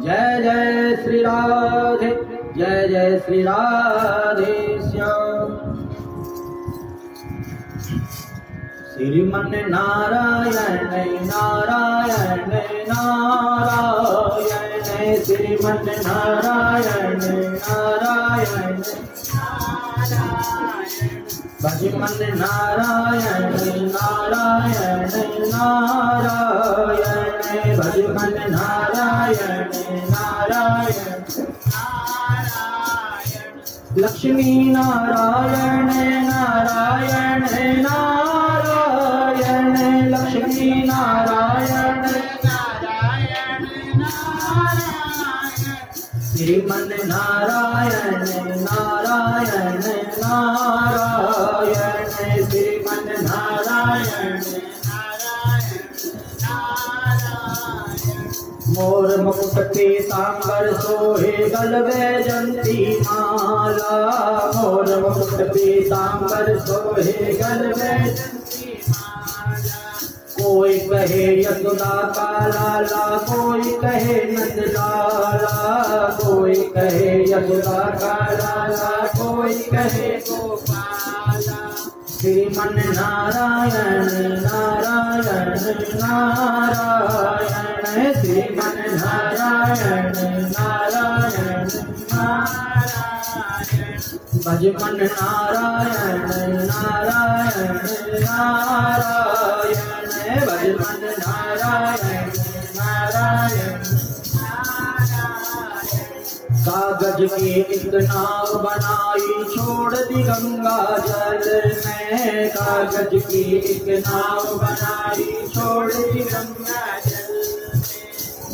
जय जय श्री राधे, जय जय श्री राधे श्याम। श्रीमन नारायण नारायण नारायण, श्रीमन नारायण नारायण भजमन नारायण नारायण नारायण, भजमन नारायण नारायण लक्ष्मी नारायण नारायण नारायण, लक्ष्मी नारायण नारायण नारायण, श्रीमन नारायण नारायण नारायण, श्रीमन नारायण नारायण नारायण। मोर मुकुट पीतांबर सोहे गल वैजंती माला, मोर मुकुट पीतांबर सोहे गल वैजंती माला। कोई कहे यशोदा का लाला, कोई कहे नंद लाला, कोई कहे यशोदा का लाला, कोई कहे गोपाला। श्रीमन नारायण नारायण नारायण, श्रीमन नारायण नारायण नारायण, भजमन नारायण नारायण नारायण, भजमन नारायण नारायण नारायण। कागज की एक नाव बनाई छोड़ दी गंगा जल में, कागज की एक नाव बनाई छोड़ दी गंगा जल में।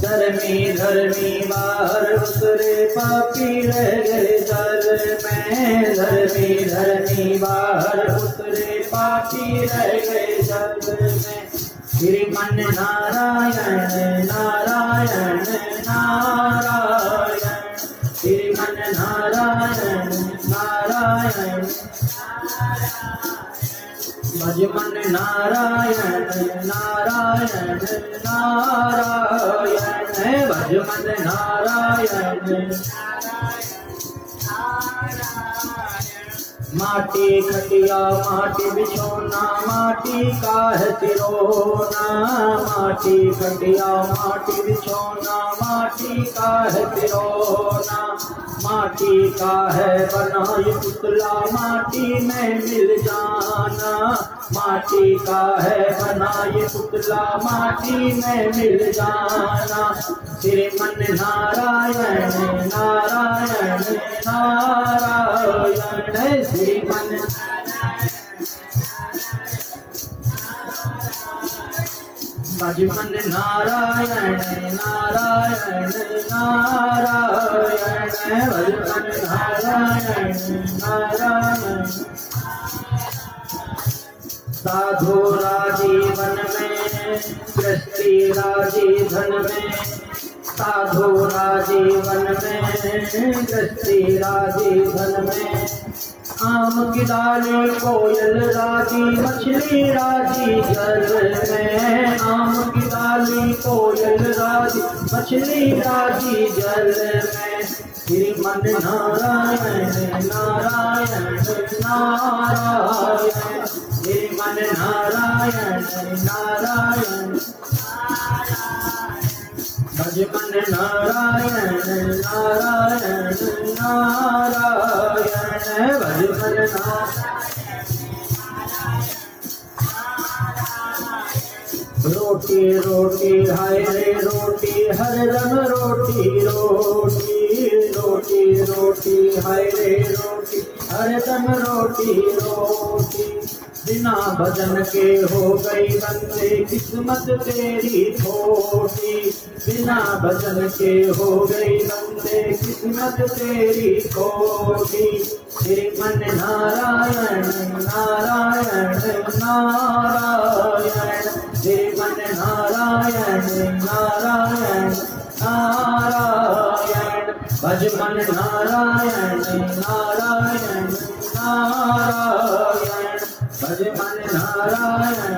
धर्मी धर्मी बाहर उतरे पापी रह गए जल में, धर्मी धर्मी बाहर उतरे पापी रह गए जल में। श्रीमन नारायण नारायण नारायण, श्रीमन नारायण नारायण भजमन नारायण नारायण नारायण, भजमन नारायण माटी खटिया माटी बिछोना, माटी का है तिरोना, माटी खटिया माटी बिछोना, माटी का है तिरोना। माटी का है बनाई पुतला, माटी में मिल जाना, माटी का है बनाई पुतला, माटी में मिल जाना। श्रीमन नारायण नारायण नारायण, श्रीमन भजमन नारायण नारायण नारायण, भजमन नारायण नारायण। साधु राजीवन में सृष्टि राजीवन में, साधु राजीवन में सृष्टि राजीवन में। आम की डाली कोयल राजी, मछली राजी जल में, आम की डाली कोयल राजी, मछली राजी जल में। श्रीमन नारायण नारायण नारायण, श्रीमन नारायण नारायण भजमन नारायण नारायण नारायण, भजमन रोटी रोटी हाय रे रोटी, हरदम रोटी रोटी, रोटी रोटी हाय रे रोटी, हरदम रोटी रोटी। बिना भजन के हो गई बंदे किस्मत तेरी खोटी, बिना भजन के हो गई बंदे किस्मत तेरी खोटी। श्रीमन नारायण नारायण नारायण, श्रीमन नारायण नारायण नारायण, भजमन नारायण नारायण नारायण, भजमन नारायण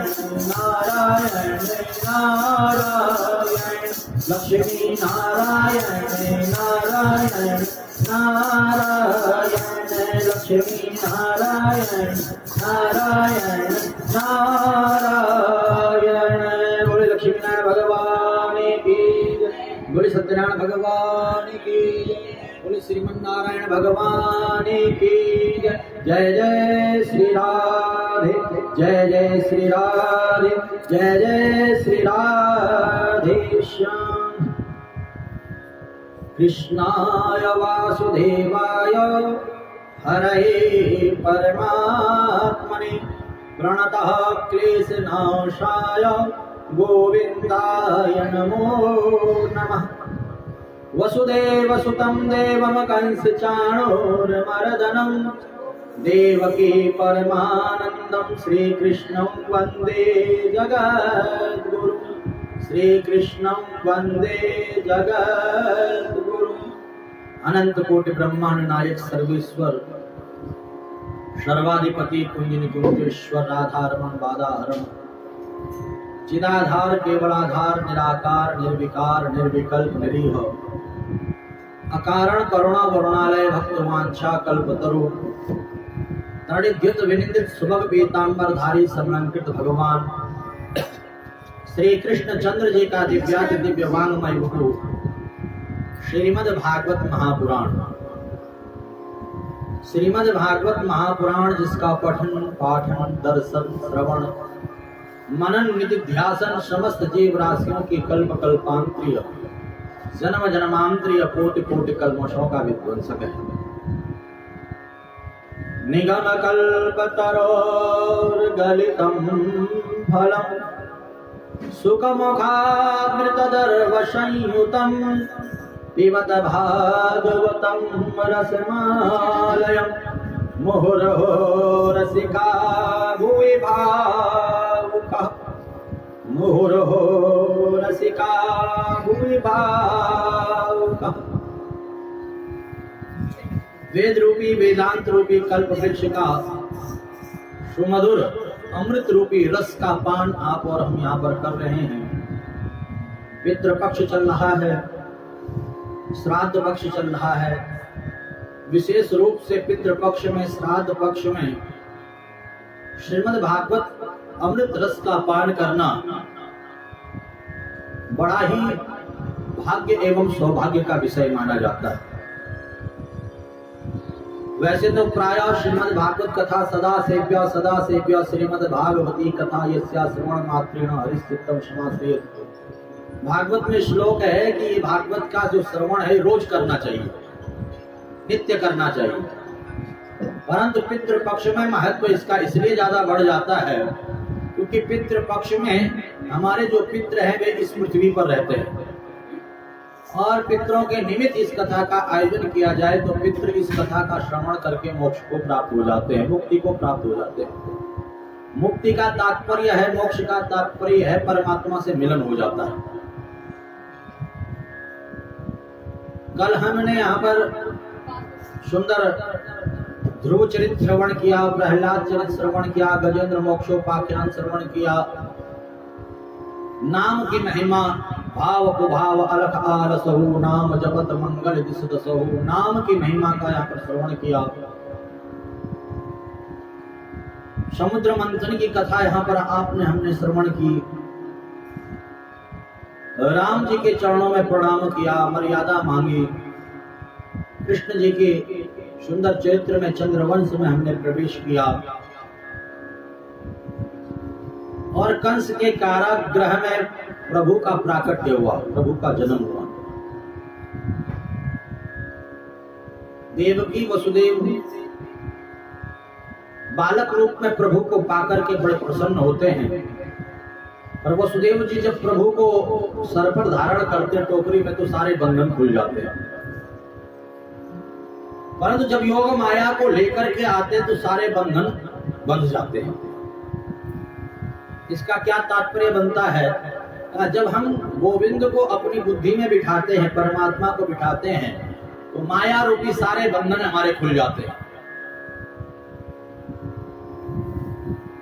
नारायण नारायण, लक्ष्मी नारायण नारायण नारायण लक्ष्मी नारायण नारायण नारायण। बोले लक्ष्मी नारायण भगवान की जय, बोले सत्यनारायण भगवान की जय, बोले श्रीमन नारायण भगवान की जय। जय जय श्री राधे, जय जय श्री राधे, जय जय श्री राधे श्याम। कृष्णाय वासुदेवाय हरये परमात्मने प्रणतः क्लेशनाशाय गोविन्दाय नमो नमः। वसुदेवसुतं देवं कंसचाणूरमर्दनं देवकी परमानन्दं श्रीकृष्णं वन्दे जगद्गुरुं, श्रीकृष्णं वन्दे जगद्गुरुं। अनंत कोटि ब्रह्मांड नायक सर्वेश्वर सर्वाधिपति कुंज निकुंजेश्वर राधारमण बाधाहरण चिदाधार केवलाधार निराकार निर्विकार निर्विकल्प निरीह अकारण करुणा वरुणालय भक्तवांछा कल्पतरु तरणिद्युत विनिंदित सुभग पीतांबर धारी समलंकृत भगवान श्री कृष्ण चंद्र जी का दिव्याति दिव्य वांगमय वटु श्रीमद् भागवत महापुराण। श्रीमद् भागवत महापुराण जिसका पठन पाठन दर्शन श्रवण मनन निधिध्यासन समस्त जीव राशियों की कल्प कल्पांतरीय जन्म जन्मांतरीय कोटि कोटि कल्मषों का विध्वंसक है। निगम कल्पतरोर्गलितं फलम् सुखमुखामृतदर्वसंयुतं पिबत भागवतं रसमालयम् मुहुर्हो रसिका भुवि भावुकः मुहुर्हो रसिका भुवि भावुकः। वेद रूपी वेदांत रूपी कल्प वृक्ष का सुमधुर अमृत रूपी रस का पान आप और हम यहाँ पर कर रहे हैं। पितृपक्ष चल रहा है, श्राद्ध पक्ष चल रहा है। विशेष रूप से पितृपक्ष में श्राद्ध पक्ष में श्रीमद् भागवत अमृत रस का पान करना बड़ा ही भाग्य एवं सौभाग्य का विषय माना जाता है। वैसे तो प्रायः श्रीमद् भागवत कथा सदा सेव्य श्रीमद् भागवती कथा यस्या श्रवण मात्रेण हरिश्चित्तम समासेत। भागवत में श्लोक है कि भागवत का जो श्रवण है रोज करना चाहिए, नित्य करना चाहिए। परंतु पितृपक्ष में महत्व इसका इसलिए ज्यादा बढ़ जाता है क्योंकि पितृपक्ष में हमारे जो पितृ हैं वे इस पृथ्वी पर रहते हैं और पितरों के निमित्त इस कथा का आयोजन किया जाए तो पितृ इस कथा का श्रवण करके मोक्ष को प्राप्त हो जाते हैं, मुक्ति को प्राप्त हो जाते हैं। मुक्ति का तात्पर्य है, मोक्ष का तात्पर्य है परमात्मा से मिलन हो जाता है। कल हमने यहाँ पर सुंदर ध्रुव चरित्र श्रवण किया, प्रहलाद चरित्र श्रवण किया, गजेंद्र मोक्षोपाख्यान श्रवण किया। नाम की महिमा भाव कुभाव अलख आलसहु नाम जपत मंगल दिसदसहु, नाम की महिमा का यहाँ पर श्रवण किया। समुद्र मंथन की कथा यहाँ पर आपने हमने श्रवण की। राम जी के चरणों में प्रणाम किया, मर्यादा मांगी। कृष्ण जी के सुंदर चरित्र में चंद्रवंश में हमने प्रवेश किया और कंस के कारागृह में प्रभु का प्राकट्य हुआ, प्रभु का जन्म हुआ। देवकी वसुदेव बालक रूप में प्रभु को पाकर के बड़े प्रसन्न होते हैं। पर वसुदेव जी जब प्रभु को सर पर धारण करते टोकरी में तो सारे बंधन खुल जाते हैं। परंतु जब योग माया को लेकर के आते तो सारे बंधन बंध जाते हैं। इसका क्या तात्पर्य बनता है? जब हम गोविंद को अपनी बुद्धि में बिठाते हैं, परमात्मा को बिठाते हैं, तो माया रूपी सारे बंधन हमारे खुल जाते हैं।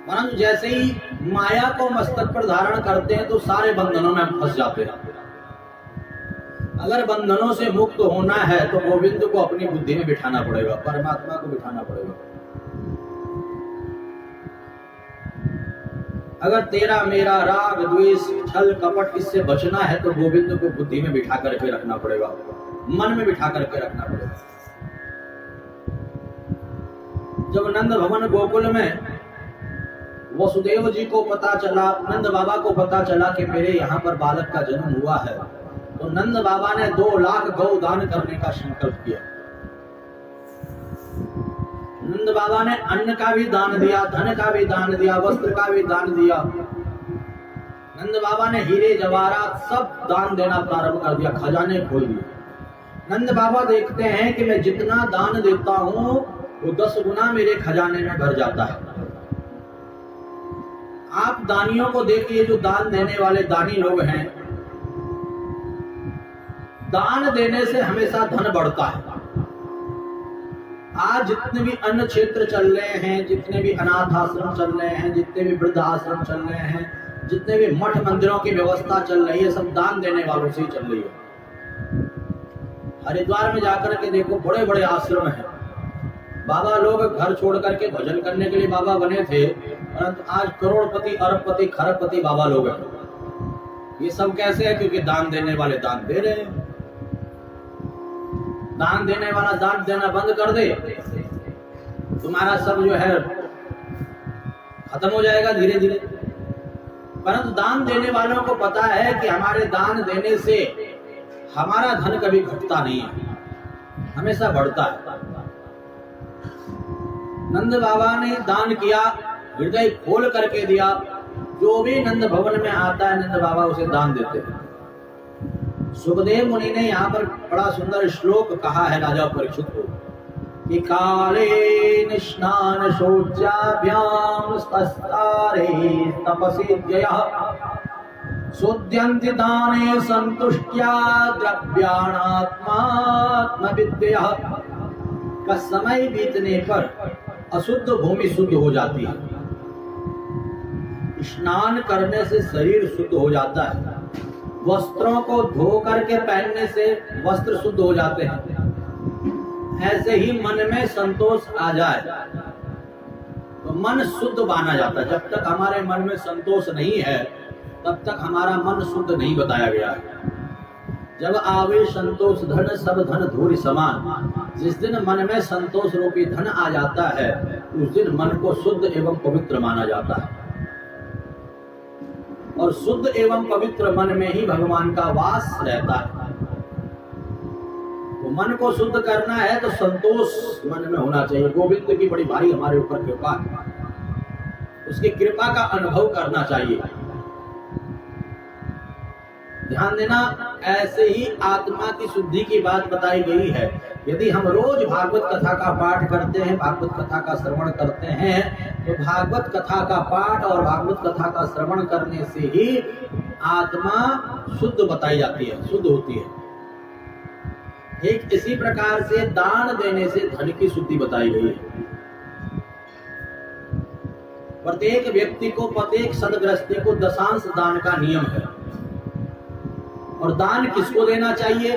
परंतु जैसे ही माया को मस्तक पर धारण करते हैं तो सारे बंधनों में फंस जाते हैं। अगर बंधनों से मुक्त होना है तो गोविंद को अपनी बुद्धि में बिठाना पड़ेगा, परमात्मा को बिठाना पड़ेगा। अगर तेरा मेरा राग द्वेष छल कपट इससे बचना है तो गोविंद को बुद्धि में बिठा करके रखना पड़ेगा, मन में बिठा करके रखना पड़ेगा। जब नंद भवन गोकुल में वसुदेव जी को पता चला, नंद बाबा को पता चला कि मेरे यहाँ पर बालक का जन्म हुआ है, तो नंद बाबा ने 2 लाख गौ दान करने का संकल्प किया। नंद बाबा ने अन्न का भी दान दिया, धन का भी दान दिया, वस्त्र का भी दान दिया। नंद बाबा ने हीरे जवाहरात सब दान देना प्रारंभ कर दिया, खजाने खोल दिए। नंद बाबा देखते हैं कि मैं जितना दान देता हूं वो 10 गुना मेरे खजाने में भर जाता है। आप दानियों को देखिए, जो दान देने वाले दानी लोग हैं, दान देने से हमेशा धन बढ़ता है। आज जितने भी अन्न क्षेत्र चल रहे हैं, जितने भी अनाथ आश्रम चल रहे हैं, जितने भी वृद्ध आश्रम चल रहे हैं, जितने भी मठ मंदिरों की व्यवस्था चल रही है, सब दान देने वालों से ही चल रही है। हरिद्वार में जाकर के देखो, बड़े बड़े आश्रम हैं। बाबा लोग घर छोड़ करके भजन करने के लिए बाबा बने थे, परंतु आज करोड़पति, अरबपति, खरबपति बाबा लोग हैं। ये सब कैसे है? क्योंकि दान देने वाले दान दे रहे हैं। दान देने वाला दान देना बंद कर दे, तुम्हारा सब जो है खत्म हो जाएगा धीरे धीरे। परंतु दान देने वालों को पता है कि हमारे दान देने से हमारा धन कभी घटता नहीं है, हमेशा बढ़ता है। नंद बाबा ने दान किया, हृदय खोल करके दिया। जो भी नंद भवन में आता है, नंद बाबा उसे दान देते हैं। सुखदेव मुनि ने यहाँ पर बड़ा सुंदर श्लोक कहा है राजा परीक्षित को कि काले स्नान शौचाभ्याम तस्तारे तपसी सुद्यन्ति दाने संतुष्ट्या द्रव्याणात्मात्म विद्या। का समय बीतने पर अशुद्ध भूमि शुद्ध हो जाती है। स्नान करने से शरीर शुद्ध हो जाता है, वस्त्रों को धो करके पहनने से वस्त्र शुद्ध हो जाते हैं। ऐसे ही मन में संतोष आ जाए तो मन शुद्ध माना जाता है। जब तक हमारे मन में संतोष नहीं है तब तक हमारा मन शुद्ध नहीं बताया गया है। जब आवे संतोष धन सब धन धूरि समान, जिस दिन मन में संतोष रूपी धन आ जाता है उस दिन मन को शुद्ध एवं पवित्र माना जाता है। और शुद्ध एवं पवित्र मन में ही भगवान का वास रहता है। तो मन को शुद्ध करना है तो संतोष मन में होना चाहिए। गोविंद की बड़ी भारी हमारे ऊपर कृपा है, उसकी कृपा का अनुभव करना चाहिए। ध्यान देना, ऐसे ही आत्मा की शुद्धि की बात बताई गई है। यदि हम रोज भागवत कथा का पाठ करते हैं, भागवत कथा का श्रवण करते हैं, तो भागवत कथा का पाठ और भागवत कथा का श्रवण करने से ही आत्मा शुद्ध बताई जाती है, शुद्ध होती है। एक इसी प्रकार से दान देने से धन की शुद्धि बताई गई है। प्रत्येक व्यक्ति को, प्रत्येक सदगृहस्थी को दशांश दान का नियम है। और दान किसको देना चाहिए?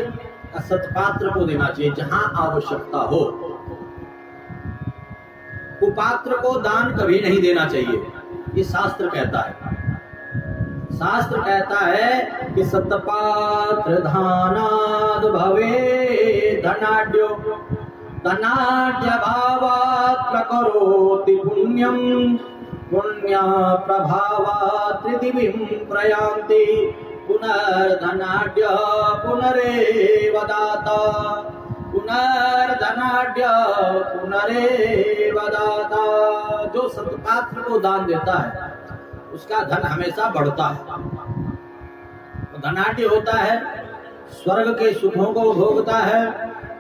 सत्पात्र को देना चाहिए, जहां आवश्यकता हो। कुपात्र को दान कभी नहीं देना चाहिए, ये शास्त्र कहता है। शास्त्र कहता है कि सत्पात्र दानाद भवे धनाढ्यो धनाढ्य भावात् प्रकरोति पुण्यम पुण्य प्रभावात् पृथिवीं प्रयान्ति पुनर्धनाढ्य पुनरेव दाता पुनर्धनाढ्य पुनरेव दाता। जो सत्पात्र को दान देता है उसका धन हमेशा बढ़ता है। तो धनाढ्य होता है, स्वर्ग के सुखों को भोगता है,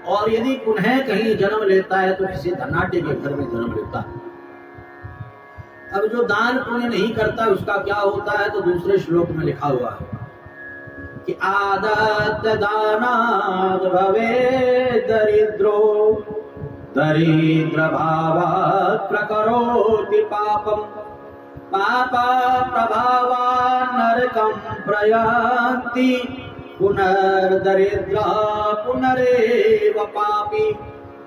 और यदि पुनः कहीं जन्म लेता है तो किसी धनाढ्य के घर में जन्म लेता है। अब जो दान पुण्य नहीं करता उसका क्या होता है? तो दूसरे श्लोक में लिखा हुआ है कि आदत्त दानात् भवेत् दरिद्रो दरिद्र भावात् प्रकरोति पापम पाप प्रभावान् नरकं प्रयान्ति पुनर्दरिद्र पुनरेव पापी,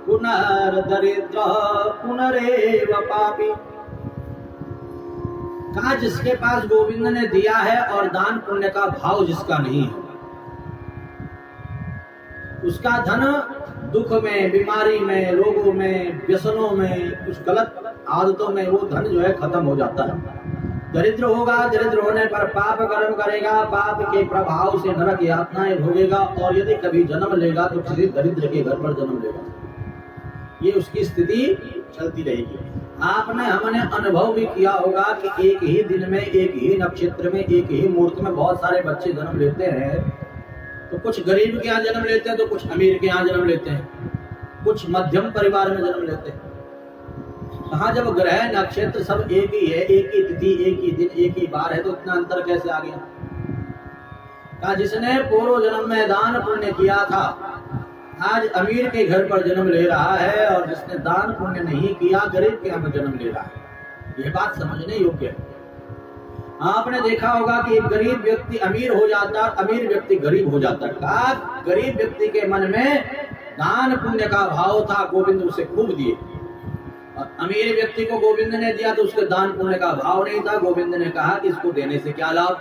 पुनर्दरिद्र पुनरेव पापी। कहा जिसके पास गोविंद ने दिया है और दान पुण्य का भाव जिसका नहीं है, उसका धन दुख में, बीमारी में, रोगों में, व्यसनों में, कुछ गलत आदतों में वो धन जो है खत्म हो जाता है। दरिद्र होगा, दरिद्र होने पर पाप कर्म करेगा, पाप के प्रभाव से नरक यातनाएं भोगेगा और यदि कभी जन्म लेगा तो किसी दरिद्र के घर पर जन्म लेगा। ये उसकी स्थिति चलती रहेगी। आपने हमने अनुभव भी किया होगा कि एक ही दिन में, एक ही नक्षत्र में, एक ही मुहूर्त में बहुत सारे बच्चे जन्म लेते हैं। तो कुछ गरीब के यहाँ जन्म लेते हैं तो कुछ अमीर के यहाँ जन्म लेते हैं, कुछ मध्यम परिवार में जन्म लेते हैं। कहाँ जब ग्रह नक्षत्र सब एक ही है, एक ही तिथि, एक ही दिन, एक ही बार है, तो इतना अंतर कैसे आ गया? कहा जिसने पूर्व जन्म में दान पुण्य किया था आज अमीर के घर पर जन्म ले रहा है, और जिसने दान पुण्य नहीं किया गरीब के यहाँ पर जन्म ले रहा है। यह बात समझने योग्य है। आपने देखा होगा कि एक गरीब व्यक्ति अमीर हो जाता, अमीर व्यक्ति गरीब हो जाता। कहा गरीब व्यक्ति के मन में दान पुण्य का भाव था, गोविंद उसे खूब दिए, और अमीर व्यक्ति को गोविंद ने दिया तो उसके दान पुण्य का भाव नहीं था। गोविंद ने कहा कि इसको देने से क्या लाभ,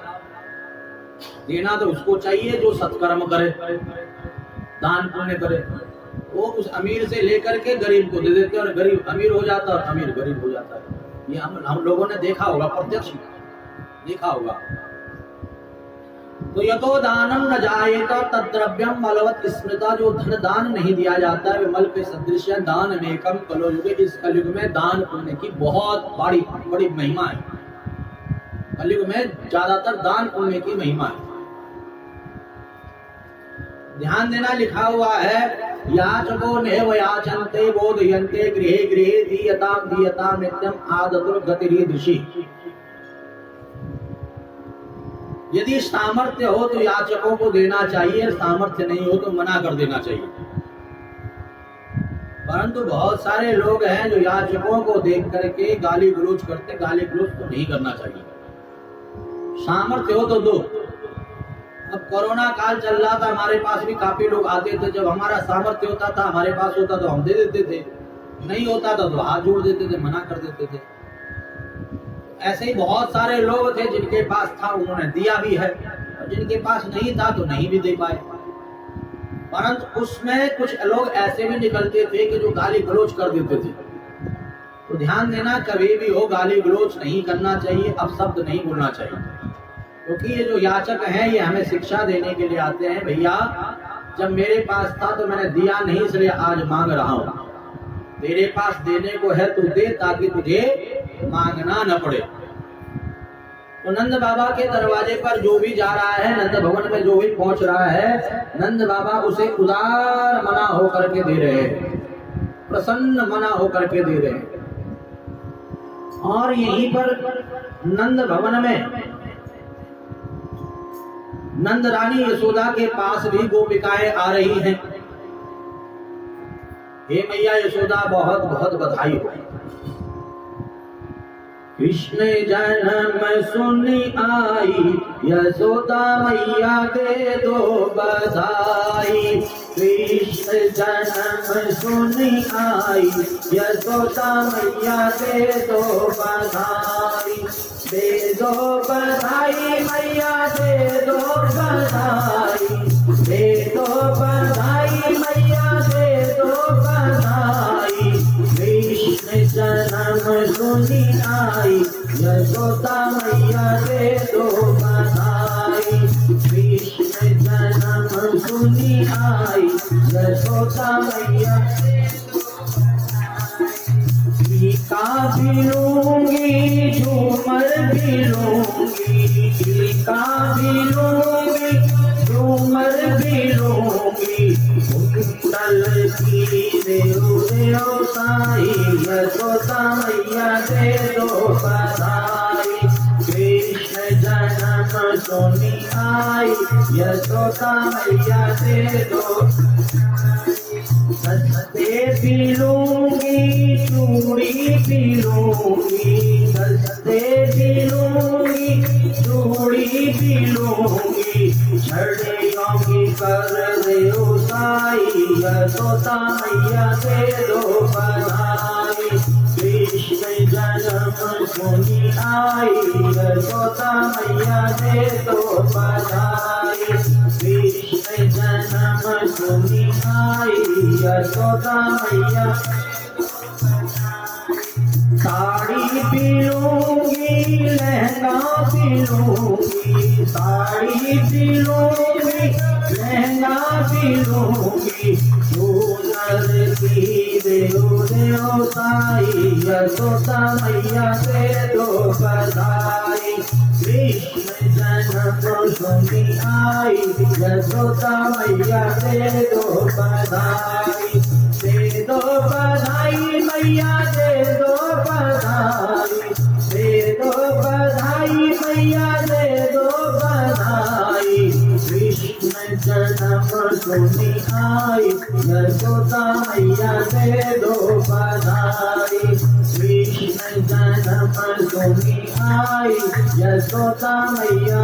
देना तो उसको चाहिए जो सत्कर्म करे, दान पुण्य करे। वो उस अमीर से लेकर के गरीब को दे देते और गरीब अमीर हो जाता और अमीर गरीब हो जाता है। ये हम लोगों ने देखा होगा, प्रत्यक्ष देखा होगा। तो यतो दानम न जायेत तद्द्रव्यम मलवत स्मृता, जो धन दान नहीं दिया जाता है वे मल के सदृश है। दान अनेकम कलयुगे, इस कलयुग में दान पुण्य की बहुत बड़ी महिमा है। कलयुग में ज्यादातर दान पुण्य की महिमा है। ध्यान देना, लिखा हुआ है याचको नेव याचन्ते बोधयन्ते गृहे गृहे दीयताम दीयताम नित्यम आदतुर गतिरीदृशि। यदि सामर्थ्य हो तो याचकों को देना चाहिए, सामर्थ्य नहीं हो तो मना कर देना चाहिए। परंतु बहुत सारे लोग हैं जो याचकों को देख करके गाली गलौज करते। गाली गलौज तो नहीं करना चाहिए, सामर्थ्य हो तो दो। अब कोरोना काल चल रहा था, हमारे पास भी काफी लोग आते थे। जब हमारा सामर्थ्य होता था, हमारे पास होता तो हम दे देते थे, नहीं होता था तो हाथ जोड़ देते थे, मना कर देते थे। ऐसे ही बहुत सारे लोग थे जिनके पास था उन्होंने दिया भी है, और जिनके पास नहीं था तो नहीं भी दे पाए। परंतु उसमें कुछ लोग ऐसे भी निकलते थे कि जो गाली गलौज कर देते थे। तो ध्यान देना, कभी भी हो गाली गलौज नहीं करना चाहिए, अपशब्द नहीं बोलना चाहिए। क्योंकि ये जो याचक हैं ये हमें शिक्षा देने के लिए आते हैं। भैया जब मेरे पास था तो मैंने दिया नहीं, इसलिए आज मांग रहा हूँ। तेरे पास देने को है तो दे, ताकि तुझे मांगना न पड़े। तो नंद बाबा के दरवाजे पर जो भी जा रहा है, नंद भवन में जो भी पहुंच रहा है, नंद बाबा उसे उदार मना होकर के दे रहे हैं, प्रसन्न मना होकर के दे रहे हैं। और यहीं पर नंद भवन में नंद रानी यशोदा के पास भी गोपिकाएं आ रही हैं। हे मैया यशोदा, बहुत बहुत बधाई हो। कृष्ण जन्म सुनी आई, यशोदा मैया दे दो बधाई। कृष्ण जन्म सुनी आई, यशोदा मैया दे दो बधाई। दे दो बधाई मैया, दे दो बधाई, दे दो बधाई मैया, दे दो बधाई। कृष्ण जन्म सुनी आई, यशोदा मैया दे दो बधाई। कृष्ण जन्म सुनी आई, यशोदा मैया टीका भी लूंगी, झूमर भी लूंगी, टीका भी लूंगी, झूमर भी लूंगी। कुंडल की देव साई, यशोदा मैया दे दो बधाई। कृष्ण जन्म सुनी आई, यशोदा मैया दे दो। सस्ते भी लूंगी, चूड़ी भी लूंगी, सस्ते भी लूंगी, चूड़ी भी लूंगी। छड़ियों कर देओ साई, यशोदा मैया दे दो बधाई। कृष्ण जन्म सुनी आई, यशोदा मैया दे दो बधाई। कृष्ण जन्म सुनी आई, यशोदा मैया। साड़ी भी लूंगी, लहंगा भी लूंगी, साड़ी भी लूंगी, लहंगा भी लूंगी। सुंदर की देओ देओ साई, यशोदा मैया दे दो बधाई। कृष्ण जन्म सुनी आई, यशोदा मैया दे दो बधाई। दे दो बधाई मैया दे दो बधाई, दे दो बधाई मैया दे दो बधाई। कृष्ण जन्म सुनी आई, यशोदा मैया दे दो बधाई। कृष्ण जन्म सुनी आई, यशोदा मैया।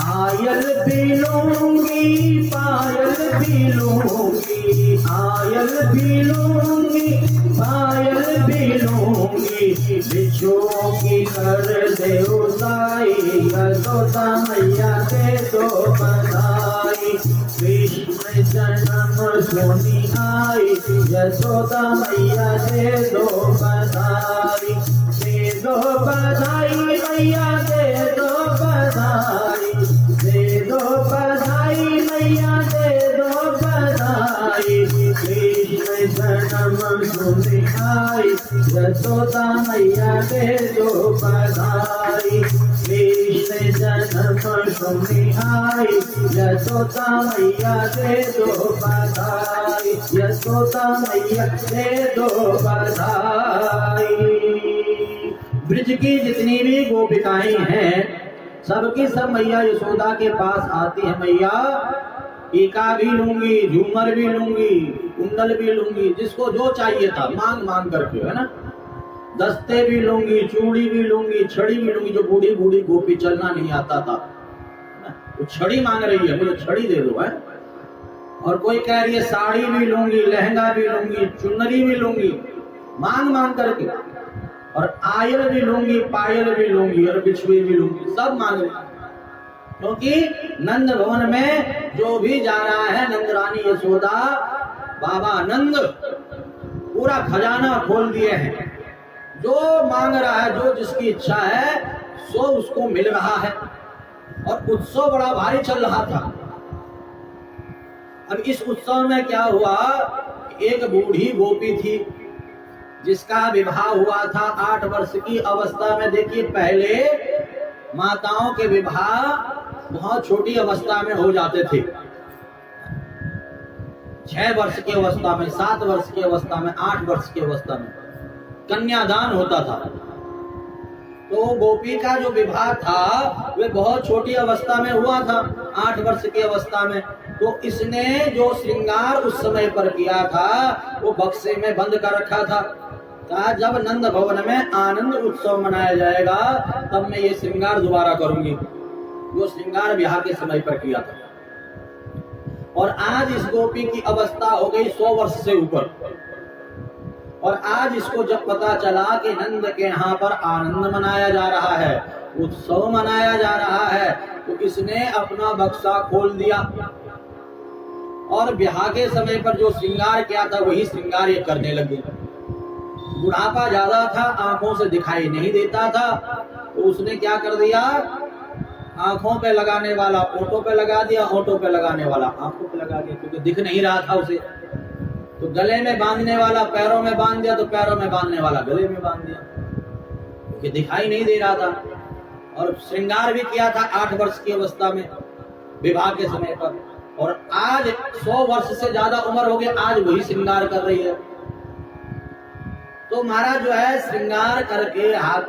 आयल भी लूंगी, पायल भी लूंगी, आयल भी लूंगी, पायल भी लूंगी। बिछोंगी कर देओ साई, यशोदा मैया दे दो बधाई। कृष्ण जन्म सुनी आई, यशोदा मैया दे दो बधाई। दे दो बधाई मैया दे दो बधाई, दे दो बधाई मैया दे दो बधाई। कृष्ण जन्म सुनी आई, यशोदा मैया दे दो बधाई। कृष्ण जन्म सुनी आई, यशोदा मैया दे दो बधाई, यशोदा मैया दे दो बधाई। ब्रज की जितनी भी गोपिकाएं हैं सबकी सब मैया यशोदा के पास आती है। मैया टीका भी लूंगी, झूमर भी लूंगी, कुंडल भी लूंगी, जिसको जो चाहिए था मांग मांग करके, है ना। दस्ते भी लूंगी, चूड़ी भी लूंगी, छड़ी भी लूंगी। जो बूढ़ी बूढ़ी गोपी चलना नहीं आता था वो छड़ी मांग रही है, मुझे छड़ी दे दो, है। और कोई कह रही है साड़ी भी लूंगी, लहंगा भी लूंगी, चुनरी भी लूंगी, मांग मांग करके। और आयल भी लूंगी, पायल भी लूंगी, और बिछुए भी लूंगी, सब मांग रही। क्योंकि नंद भवन में जो भी जा रहा है, नंद रानी यशोदा बाबा नंद पूरा खजाना खोल दिए हैं। जो मांग रहा है, जो जिसकी इच्छा है, सो उसको मिल रहा है। और उत्सव बड़ा भारी चल रहा था। अब इस उत्सव में क्या हुआ, एक बूढ़ी गोपी थी जिसका विवाह हुआ था 8 वर्ष की अवस्था में। देखिए, पहले माताओं के विवाह बहुत छोटी अवस्था में हो जाते थे। 6 वर्ष की अवस्था में, 7 वर्ष की अवस्था में, 8 वर्ष की अवस्था में कन्यादान होता था। तो गोपी का जो विवाह था वह बहुत छोटी अवस्था में हुआ था, 8 वर्ष की अवस्था में। तो इसने जो श्रृंगार उस समय पर किया था वो बक्से में बंद कर रखा था। कहा जब नंद भवन में आनंद उत्सव मनाया जाएगा तब मैं ये श्रृंगार दोबारा करूंगी, जो श्रृंगार विवाह के समय पर किया था। और आज इस गोपी की अवस्था हो गई 100 वर्ष से ऊपर। और आज इसको जब पता चला कि नंद के यहाँ पर आनंद मनाया जा रहा है, उत्सव मनाया जा रहा है, तो इसने अपना बक्सा खोल दिया और ब्याह के समय पर जो श्रृंगार किया था वही श्रृंगार ये करने लगी। बुढ़ापा ज्यादा था, आंखों से दिखाई नहीं देता था, तो उसने क्या कर दिया, आंखों पे लगाने वाला ओंठों पे लगा दिया, ओंठों पे लगाने वाला आंखों पे लगा दिया, क्योंकि दिख नहीं रहा था उसे। तो गले में बांधने वाला पैरों में बांध दिया, तो पैरों में बांधने वाला गले में बांध दिया, क्योंकि दिखाई नहीं दे रहा था। और श्रृंगार भी किया था 8 वर्ष की अवस्था में विवाह के समय पर। और आज 100 वर्ष से ज्यादा उम्र हो गई, आज वही श्रृंगार कर रही है। तो महाराज जो है श्रृंगार करके हाथ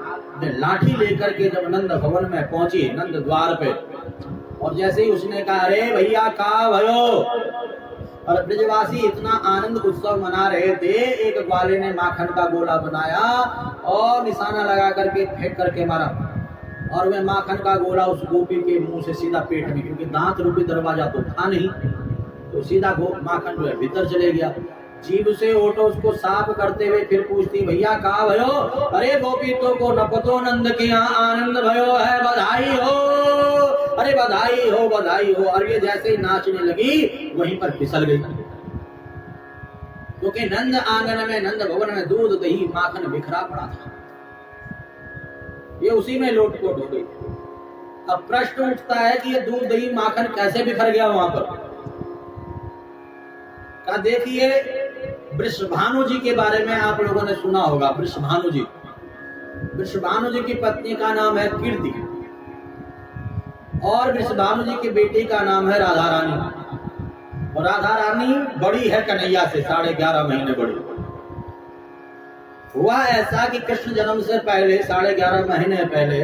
में लाठी लेकर के जब नंद भवन में पहुंची, नंद द्वार पे, और जैसे ही उसने कहा अरे भैया का भयो, और ब्रजवासी इतना आनंद उत्सव मना रहे थे, एक ग्वाले ने माखन का गोला बनाया और निशाना लगा करके फेंक करके मारा। और वह माखन का गोला उस गोपी के मुंह से सीधा पेट में, क्योंकि दांत रूपी दरवाजा तो था नहीं, तो सीधा माखन जो है भीतर चले गया। जीभ से ओटो उसको साफ करते हुए फिर पूछती, भैया कहा भयो? अरे गोपी तो को नपतो नंद के यहाँ आनंद भयो है, बधाई हो, अरे बधाई हो बधाई हो। और ये जैसे ही नाचने लगी वहीं पर फिसल गई, क्योंकि नंद आंगन में, नंद भवन में दूध दही माखन बिखरा पड़ा था, ये उसी में लोटपोट हो गई। अब प्रश्न उठता है कि ये दूध दही माखन कैसे बिखर गया वहां पर? का देखिए, वृषभानु जी के बारे में आप लोगों ने सुना होगा। वृषभानु जी, वृषभानु जी की पत्नी का नाम है कीर्ति, और वृषभानु जी की बेटी का नाम है राधा रानी। और राधा रानी बड़ी है कन्हैया से, 11.5 महीने बड़ी। हुआ ऐसा कि कृष्ण जन्म से पहले 11.5 महीने पहले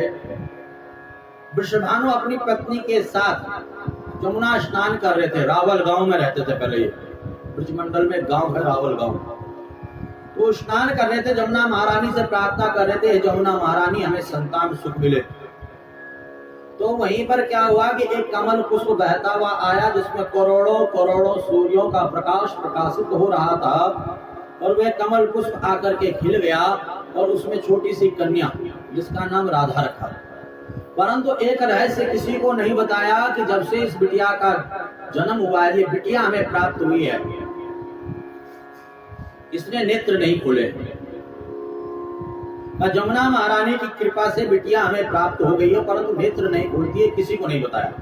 वृषभानु अपनी पत्नी के साथ जमुना स्नान कर रहे थे। रावल गांव में रहते थे पहले, ये ब्रजमंडल में गांव है रावल गांव। तो स्नान कर रहे थे, जमुना महारानी से प्रार्थना कर रहे थे, जमुना महारानी हमें संतान सुख मिले। तो वहीं पर क्या हुआ कि एक कमल पुष्प बहता हुआ आया, जिसमें करोड़ों करोड़ों सूर्यों का प्रकाश प्रकाशित हो रहा था, और वह कमल पुष्प आकर के खिल गया, और उसमें छोटी सी कन्या जिसका नाम राधा रखा। परंतु एक रहस्य किसी को नहीं बताया कि जब से इस बिटिया का जन्म हुआ है, ये बिटिया हमें प्राप्त हुई है, इसने नेत्र नहीं खोले। जमुना महारानी की कृपा से बिटिया हमें प्राप्त हो गई है, परंतु नेत्र नहीं खोलती है, किसी को नहीं बताया।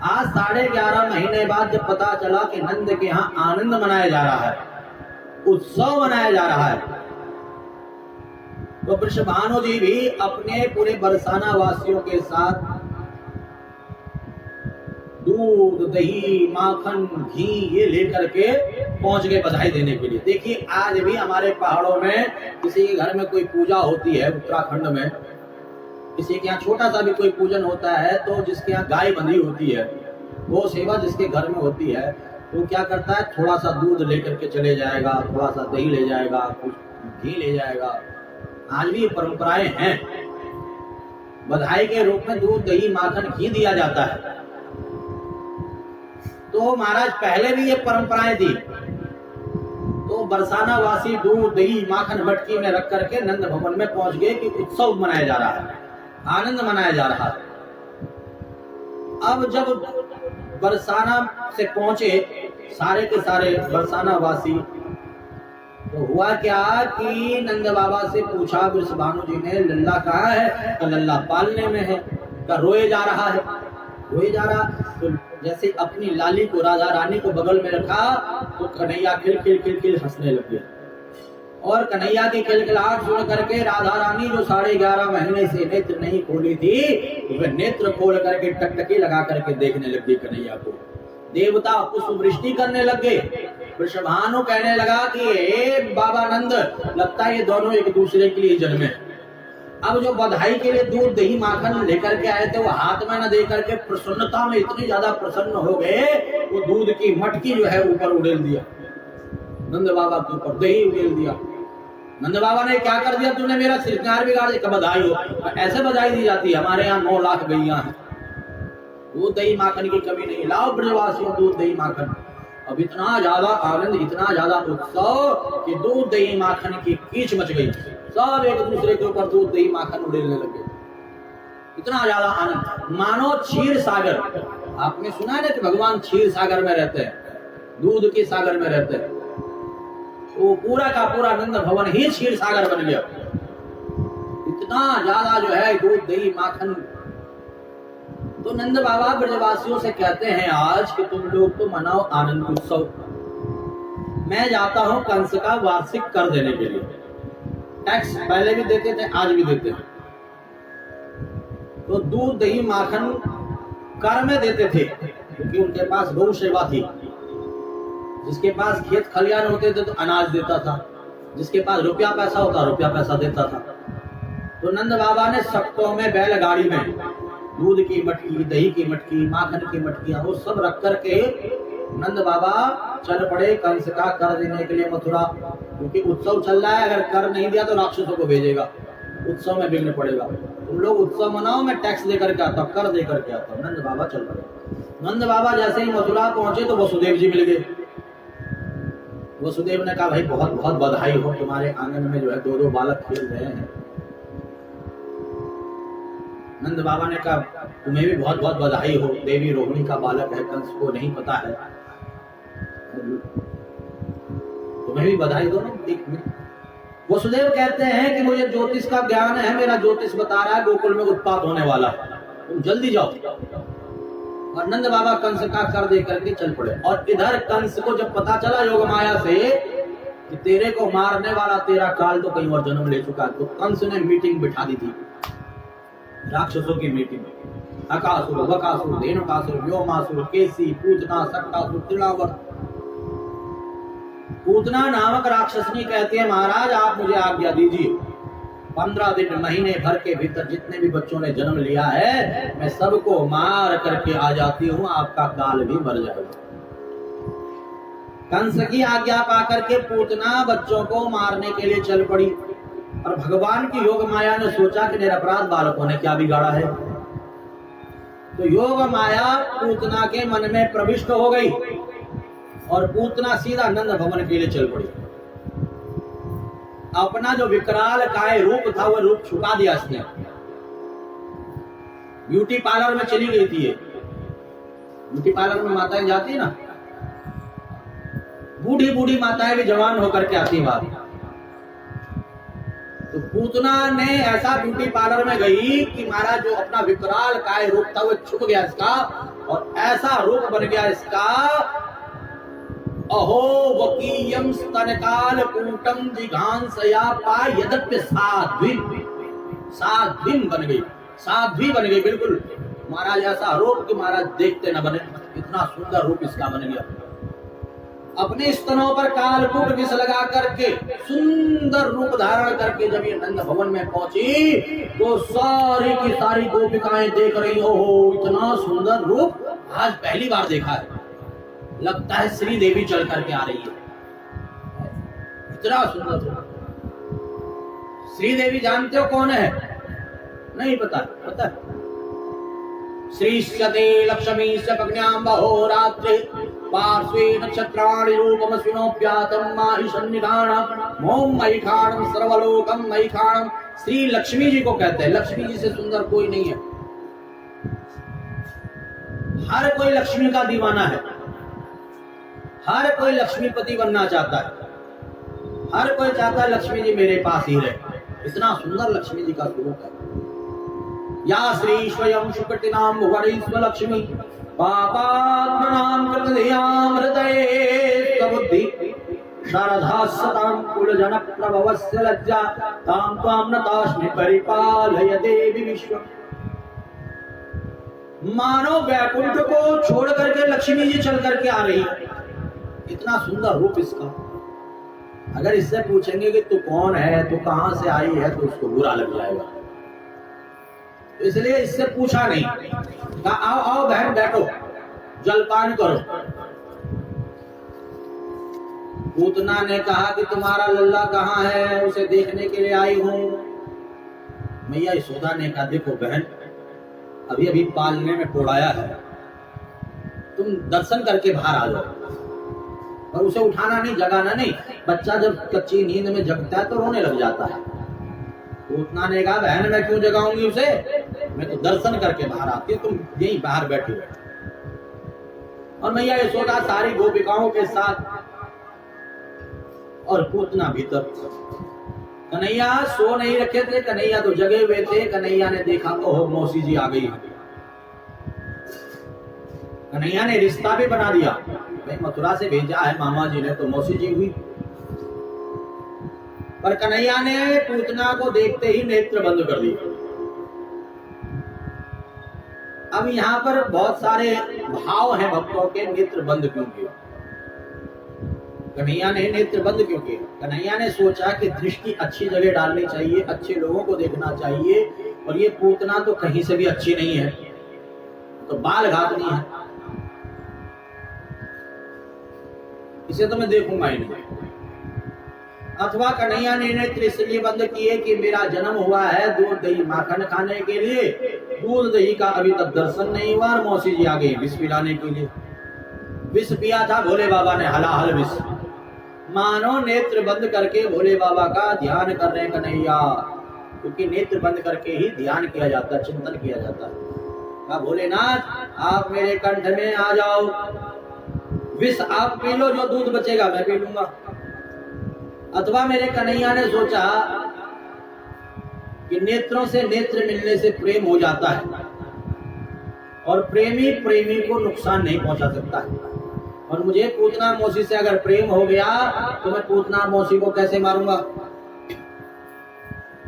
आज 11.5 महीने बाद जब पता चला कि नंद के यहाँ आनंद मनाया जा रहा है, उत्सव मनाया जा रहा है, तो वृषभानु जी भी अपने पूरे बरसाना वासियों के साथ दूध दही माखन घी ये लेकर के पहुंच गए बधाई देने के लिए। देखिए, आज भी हमारे पहाड़ों में किसी के घर में कोई पूजा होती है, उत्तराखंड में किसी के यहाँ छोटा सा भी कोई पूजन होता है, तो जिसके यहाँ गाय बंधी होती है, वो सेवा जिसके घर में होती है, तो क्या करता है, थोड़ा सा दूध लेकर के चले जाएगा, थोड़ा सा दही ले जाएगा, कुछ घी ले जाएगा। आज भी ये परंपराएं हैं, बधाई के रूप में दूध दही माखन घी दिया जाता है। तो महाराज पहले भी ये परंपराएं थी। तो बरसाना वासी दूध दही माखन मटकी में रख करके नंद भवन में पहुंच गए कि उत्सव मनाया जा रहा है, आनंद मनाया जा रहा है। अब जब बरसाना से पहुंचे सारे के सारे बरसाना वासी, तो हुआ क्या कि नंद बाबा से पूछा वृषभानु जी ने, लल्ला कहाँ है? तो लल्ला पालने में है। तो रोए जा रहा है, रोए जा रहा। तो जैसे अपनी लाली को, राधा रानी को बगल में रखा, तो कन्हैया खिल खिल खिल खिल हंसने लगे। और कन्हैया की खिलखिलाहट सुन करके राधा रानी जो 11.5 महीने से नेत्र नहीं खोली थी, वह नेत्र खोल करके टकटकी लगा करके देखने लगी कन्हैया को। देवता पुष्प वृष्टि करने लगे। वृषभानु कहने लगा कि हे बाबा नंद, लगता है ये दोनों एक दूसरे के लिए जन्मे। अब जो बधाई के लिए दूध दही माखन लेकर के आए थे, वो हाथ में न दे करके प्रसन्नता में इतनी ज्यादा प्रसन्न हो गए, वो दूध की मटकी जो है ऊपर उड़ेल दिया, नंद बाबा के ऊपर दही उड़ेल दिया। नंद बाबा ने क्या कर दिया, तूने मेरा श्रृंगार बिगाड़ दिया। बधाई हो, ऐसे बधाई दी जाती है। हमारे यहाँ 9 लाख गैया हैं, दूध दही माखन की कमी नहीं। लाओ ब्रजवासियों दूध दही माखन। अब इतना ज्यादा आनंद, इतना ज्यादा उत्सव कि दूध दही माखन की कीच मच गई। सब एक दूसरे के ऊपर दूध दही माखन उड़ेलने लगे। इतना ज्यादा आनंद, मानो क्षीर सागर। आपने सुना है ना कि भगवान क्षीर सागर में रहते हैं, दूध के सागर में रहते हैं। तो पूरा का पूरा नंद भवन ही क्षीर सागर बन गया। इतना ज्यादा जो है दूध दही माखन। तो नंद बाबा ब्रजवासियों से कहते हैं आज कि तुम लोग तो मनाओ आनंद उत्सव, मैं जाता हूं कंस का वार्षिक कर देने के लिए। टैक्स पहले भी देते थे, आज भी देते हैं। तो दूध दही माखन कर में देते थे, क्योंकि उनके पास गौ सेवा थी। जिसके पास खेत खलियान होते थे तो अनाज देता था, जिसके पास रुपया पैसा होता रुपया पैसा देता था। तो नंद बाबा ने सख्तों में बैलगाड़ी में दूध की मटकी, दही की मटकी, माखन की मटकियां, वो सब रख करके नंद बाबा चल पड़े कंस का कर देने के लिए मथुरा। क्योंकि उत्सव चल रहा है, अगर कर नहीं दिया तो राक्षसों को भेजेगा, उत्सव में विघ्न पड़ेगा। तुम लोग उत्सव मनाओ, मैं टैक्स देकर के आता हूँ, कर देकर के आता हूँ। नंद बाबा चल पड़े। नंद बाबा जैसे ही मथुरा पहुंचे तो वसुदेव जी मिल गए। वसुदेव ने कहा भाई बहुत बहुत बधाई हो, तुम्हारे आंगन में जो है 2-2 बालक खेल रहे हैं। नंद बाबा ने कहा तुम्हें भी बहुत बहुत बधाई हो, देवी रोहिणी का बालक है, कंस को नहीं पता है, तुम्हें भी बधाई दो ना। वसुदेव कहते हैं कि मुझे ज्योतिष का ज्ञान है, मेरा ज्योतिष बता रहा है गोकुल में उत्पात होने वाला है, तुम जल्दी जाओ। और नंद बाबा कंस का कर दे करके चल पड़े। और इधर कंस को जब पता चला योग माया से कि तेरे को मारने वाला तेरा काल तो कहीं और जन्म ले चुका है, तो कंस ने मीटिंग बिठा दी थी, राक्षसों की मीटिंग। अकासुर, बकासुर, धेनुकासुर, व्योमासुर, केसी, पूतना, सक्कासुर, तृणावर्त। पूतना नामक राक्षसनी कहती है महाराज आप मुझे आज्ञा दीजिए, 15 दिन महीने भर के भीतर जितने भी बच्चों ने जन्म लिया है मैं सबको मार करके आ जाती हूँ, आपका काल भी मर जाएगा। कंस की आज्ञा पाकर के पूतना बच्चों को मारने के लिए चल पड़ी। और भगवान की योग माया ने सोचा कि निरपराध बालकों ने क्या बिगाड़ा है, तो योग माया पूतना के मन में प्रविष्ट हो गई और पूतना सीधा नंद भवन के लिए चल पड़ी। अपना जो विकराल काय रूप था वो रूप छुपा दिया इसने। ब्यूटी पार्लर में चली गई थी ये। ब्यूटी पार्लर में माताएं जाती है ना, बूढ़ी बूढ़ी माताएं भी जवान होकर के आती बात। तो पूतना ने ऐसा ब्यूटी पार्लर में गई कि महाराज जो अपना विकराल काय रूप था वो छुप गया इसका, और ऐसा रूप बन गया इसका, अहो वकीयम स्तनकाल कूटम जिघांसया पायदप्य साध्वीं बन गई, साध्वी बन गई बिल्कुल। महाराज ऐसा रूप कि महाराज देखते न बने, इतना सुंदर रूप इसका बन गया। अपने स्तनों पर कालकूट विष लगा करके सुंदर रूप धारण करके जब ये नंद भवन में पहुंची तो सारी की सारी गोपिकाएं देख रही हो इतना सुंदर रूप आज पहली बार देखा है, लगता है श्री देवी चल करके आ रही है, इतना सुंदर रूप। श्री देवी जानते हो कौन है? नहीं पता? पता श्रीश्चते लक्ष्मी पग्न्यां बहोरात्रि पार्श्वे नक्षत्राणि रूपमस्विनोप्यातं माहि सन्निधानम् मोम महिखाणं सर्वलोकं महिखाणं। श्री लक्ष्मी जी को कहते हैं, लक्ष्मी जी से सुंदर कोई नहीं है। हर कोई लक्ष्मी का दीवाना है, हर कोई लक्ष्मीपति बनना चाहता है, हर कोई चाहता है लक्ष्मी जी मेरे पास ही रहे। इतना सुंदर लक्ष्मी जी का स्वरूप है। या श्री स्वयं शुकटिनाम भुवनेश्वर लक्ष्मी पापात्मनां कृतधियां हृदये सबुद्धि शारदा सतां कुलजन प्रभवस्य लज्जा तां त्वां नतास्मि परिपालय देवी विश्व। मानो वैकुंठ को छोड़ करके लक्ष्मी जी चल करके आ रही है, इतना सुंदर रूप इसका। अगर इससे पूछेंगे कि तू कौन है, तू कहां से आई है, तो उसको बुरा लग जाएगा, इसलिए इससे पूछा नहीं। कहा आओ आओ बहन बैठो, जलपान करो। पूतना ने कहा कि तुम्हारा लल्ला कहाँ है, उसे देखने के लिए आई हूं। मैया यशोदा ने कहा देखो बहन अभी अभी पालने में पोड़ाया है, तुम दर्शन करके बाहर आ जाओ। और उसे उठाना नहीं, जगाना नहीं। बच्चा जब कच्ची नींद में जगता है तो रोने लग जाता है। पूतना ने कहा बहन मैं क्यों जगाऊंगी उसे, मैं तो दर्शन करके बाहर आती हूँ, तुम यहीं बाहर बैठे हो। और मैया यशोदा सारी गोपिकाओं के साथ और पूतना भीतर। कन्हैया सो नहीं रखे थे, कन्हैया तो जगे हुए थे। कन्हैया ने देखा तो मौसी जी आ गई। कन्हैया ने रिश्ता भी बना दिया, भाई मथुरा से भेजा है मामा जी ने, तो मौसी जी हुई। पर कन्हैया ने पूतना को देखते ही नेत्र बंद कर दिए। अब यहाँ पर बहुत सारे भाव हैं भक्तों के, नेत्र बंद क्यों किया? कन्हैया ने नेत्र बंद क्यों किया? कन्हैया ने सोचा कि दृष्टि अच्छी जगह डालनी चाहिए, अच्छे लोगों को देखना चाहिए, और ये पूतना तो कहीं से भी अच्छी नहीं है, तो बाल घातनी है, इसे तो मैं देखूंगा ही नहीं। अथवा कन्हैया ने नेत्र इसलिए बंद किए कि मेरा जन्म हुआ है दूध दही माखन खाने के लिए, दूध दही का अभी तक दर्शन नहीं हुआ और मौसी जी आ गई विष पिलाने के लिए। विष पिया था भोले बाबा ने, हलाहल विष। मानो नेत्र बंद करके भोले बाबा का ध्यान कर रहे कन्हैया, क्योंकि नेत्र बंद करके ही ध्यान किया जाता है, चिंतन किया जाता है। कहा भोलेनाथ आप मेरे कंठ में आ जाओ, विष आप पी लो, जो दूध बचेगा मैं पी लूंगा। अथवा मेरे कन्हैया ने सोचा कि नेत्रों से नेत्र मिलने से प्रेम हो जाता है और प्रेमी प्रेमी को नुकसान नहीं पहुंचा सकता है, और मुझे पूतना मौसी से अगर प्रेम हो गया तो मैं पूतना मौसी को कैसे मारूंगा,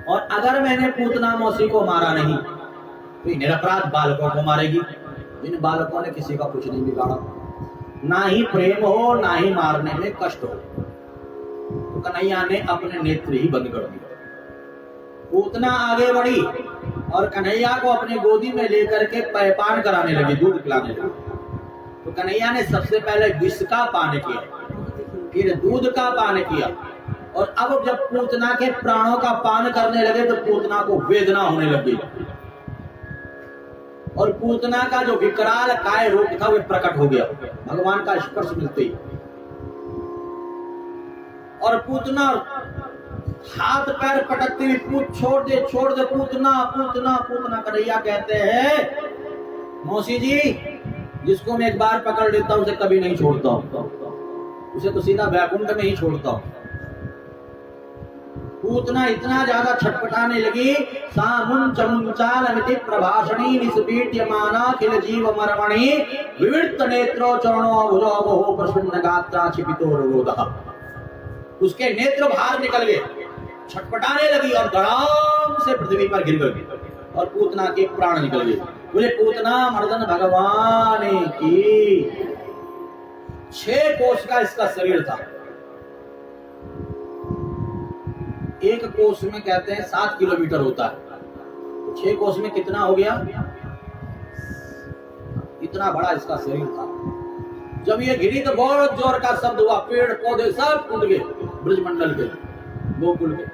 और अगर मैंने पूतना मौसी को मारा नहीं तो निरपराध बालकों को मारेगी, जिन बालकों ने किसी का कुछ नहीं बिगाड़ा, ना ही प्रेम हो ना ही मारने में कष्ट हो। तो कन्हैया ने अपने नेत्र ही बंद कर दिए। पूतना आगे बढ़ी और कन्हैया को अपने गोदी में लेकर के पान कराने लगी, दूध पिलाने लगी। तो कन्हैया ने सबसे पहले विष का पान किया, फिर दूध का पान किया, और अब जब पूतना के प्राणों का पान करने लगे तो पूतना को वेदना होने लगी, और पूतना का जो विकराल काय रूप था वह प्रकट हो गया भगवान का स्पर्श मिलते ही। और पूतना हाथ पैर पटकती हुई पूत छोड़ दे पूतना पूतना पूतना। कन्हैया कहते हैं मौसी जी जिसको मैं एक बार पकड़ लेता हूं उसे कभी नहीं छोड़ता हूं, उसे तो सीधा वैकुंठ में ही छोड़ता हूं। पूतना इतना ज्यादा छटपटाने लगी, सामुन चमुंचालमिति प्रभाषणी निस्पीड्यमाना खिल जीव मर्मणि विविक्त नेत्रो चरणो भुजो बहु प्रसन्न गात्रा क्षिपितो रोदः। उसके नेत्र बाहर निकल गए, छटपटाने लगी और धड़ाम से पृथ्वी पर गिर गई और पूतना के प्राण निकल गए। बोले पूतना मर्दन भगवान की 6 कोस का इसका शरीर था। एक कोस में कहते हैं 7 किलोमीटर होता है, 6 कोस में कितना हो गया, इतना बड़ा इसका शरीर था। जब ये गिरी तो बहुत जोर का शब्द हुआ, पेड़ पौधे सब टूट गए, ब्रजमंडल के गोकुल के।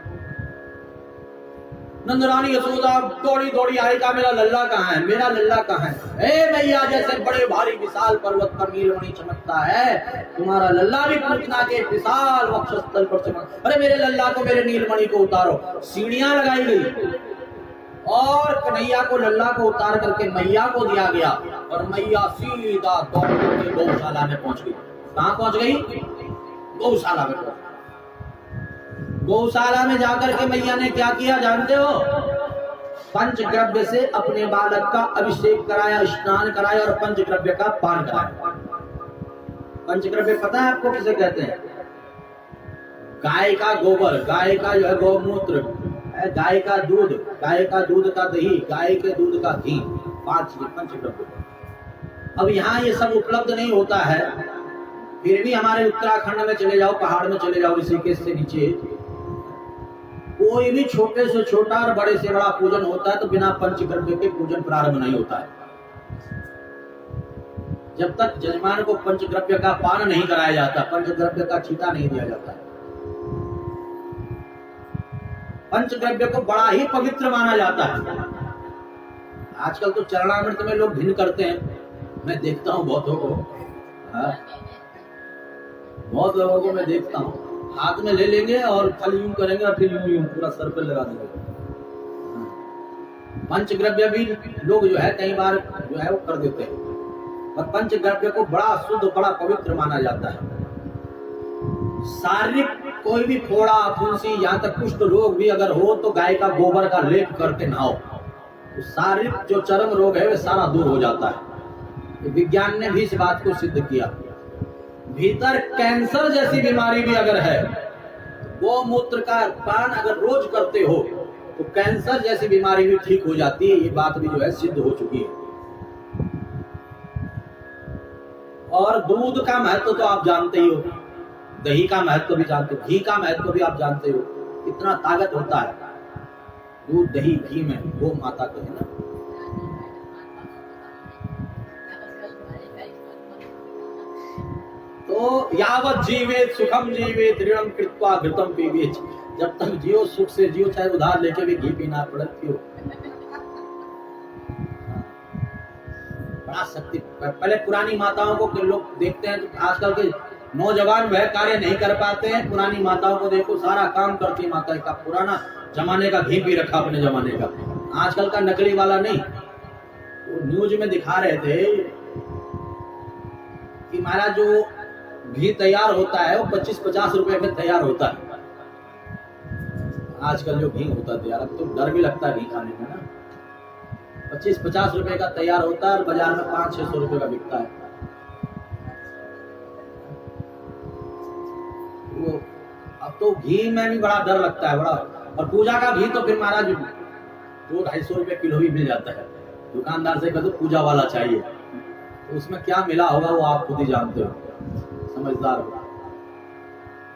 नंदरानी यशोदा दौड़ी दौड़ी आई, का मेरा लल्ला कहाँ है, मेरा लल्ला कहाँ है। ए मैया जैसे बड़े भारी विशाल पर्वत पर नीलमणि चमकता है, तुम्हारा लल्ला भी पूतना के विशाल वक्षस्थल पर चमक। अरे मेरे लल्ला को, मेरे नीलमणि को उतारो। सीढ़ियां लगाई गई और कन्हैया को लल्ला को उतार करके मैया को दिया गया, और मैया सीधा दौड़ के गौशाला में पहुंच गई। कहाँ पहुंच गई, गौशाला में। गौशाला में जाकर के मैया ने क्या किया जानते हो, पंचद्रव्य से अपने बालक का अभिषेक कराया, स्नान कराया और पंचद्रव्य का पान कराया। पंचद्रव्य पता है आपको किसे कहते हैं, गाय का गोबर, गाय का जो है गौमूत्र, गाय का दूध, गाय का दूध का दही, गाय के दूध का घी, 5 पंचद्रव्य। अब यहाँ ये सब उपलब्ध नहीं होता है, फिर भी हमारे उत्तराखंड में चले जाओ, पहाड़ में चले जाओ, ऋषिकेश से नीचे कोई भी छोटे से छोटा और बड़े से बड़ा पूजन होता है तो बिना पंचद्रव्य के पूजन प्रारंभ नहीं होता है। जब तक जजमान को पंचद्रव्य का पान नहीं कराया जाता, पंचद्रव्य का छींटा नहीं दिया जाता है। पंचद्रव्य को बड़ा ही पवित्र माना जाता है। आजकल तो चरणामृत में लोग भिन्न करते हैं, मैं देखता हूं बहुतों को, बहुत लोगों को मैं देखता हूं, हाथ में ले लेंगे और खाली यूं करेंगे और फिर यूं पूरा सर पर लगा देंगे। पंचद्रव्य भी लोग जो है कई बार जो है वो कर देते हैं, और पंचद्रव्य को बड़ा शुद्ध, बड़ा पवित्र माना जाता है। शारीरिक कोई भी फोड़ा, फुंसी, यहाँ तक कुष्ठ रोग भी अगर हो तो गाय का गोबर का लेप करके नहाओ, तो शारीरिक जो चर्म रोग है वो सारा दूर हो जाता है। विज्ञान ने भी इस बात को सिद्ध किया। भीतर कैंसर जैसी बीमारी भी अगर है, गोमूत्र का पान अगर रोज करते हो तो कैंसर जैसी बीमारी भी ठीक हो जाती है। ये बात भी जो है सिद्ध हो चुकी है। और दूध का महत्व तो आप जानते ही हो, दही का महत्व भी जानते हो, घी का महत्व भी आप जानते हो, कितना ताकत होता है दूध दही घी में, गौ माता को है ना। तो यावत जीवेत सुखम जीवेत ऋणम कृत्वा घृतम पीवेत, जब तक जियो सुख से जियो, चाहे उधार लेके भी घी पीना पड़े क्यों। बड़ा शक्ति। पहले पुरानी माताओं को लोग देखते हैं तो आजकल के नौजवान वह कार्य नहीं कर पाते हैं। पुरानी माताओं को देखो, सारा काम करती माता का। पुराना जमाने का घी पी रखा अपने जमाने का, आजकल का नकली वाला नहीं। वो न्यूज में दिखा रहे थे कि हमारा जो घी तैयार होता है वो 25-50 रुपए में तैयार होता है। आजकल जो घी होता है तैयार, अब तो डर भी लगता है घी खाने में ना। 25-50 रुपए का तैयार होता है और बाजार में 500-600 रुपए का बिकता है। वो अब तो घी में भी बड़ा डर लगता है, बड़ा। और पूजा का घी तो फिर महाराज 200-250 रुपए किलो भी मिल जाता है। दुकानदार से कह दो पूजा वाला चाहिए, तो उसमें क्या मिला होगा वो आप खुद ही जानते हो, समझदार हो।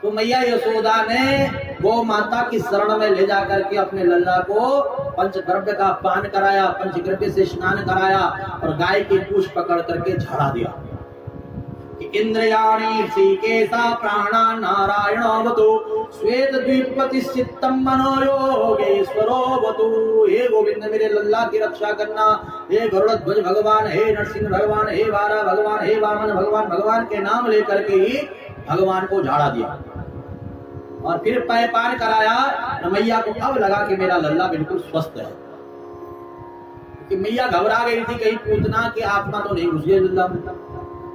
तो मैया यशोदा ने गौ माता की शरण में ले जाकर के अपने लल्ला को पंचद्रव्य का पान कराया, पंचद्रव्य से स्नान कराया और गाय की पूंछ पकड़ करके झाड़ा दिया कि इंद्रियाणि ऋषिकेशा प्राणा नारायणोऽवतु श्वेत द्वीपति चित्तम मनोयोगेश्वरोऽवतु। हे गोविंद मेरे लल्ला की रक्षा करना, हे गरुड़ध्वज भगवान, हे नरसिंह भगवान, हे वारा भगवान, हे वामन भगवान, भगवान के नाम लेकर के ही भगवान को झाड़ा दिया और फिर पान कराया। मैया को अब लगा कि मेरा लल्ला बिल्कुल स्वस्थ है, क्योंकि मैया घबरा गई थी कहीं पूतना की आत्मा तो नहीं घुस गई लल्ला में,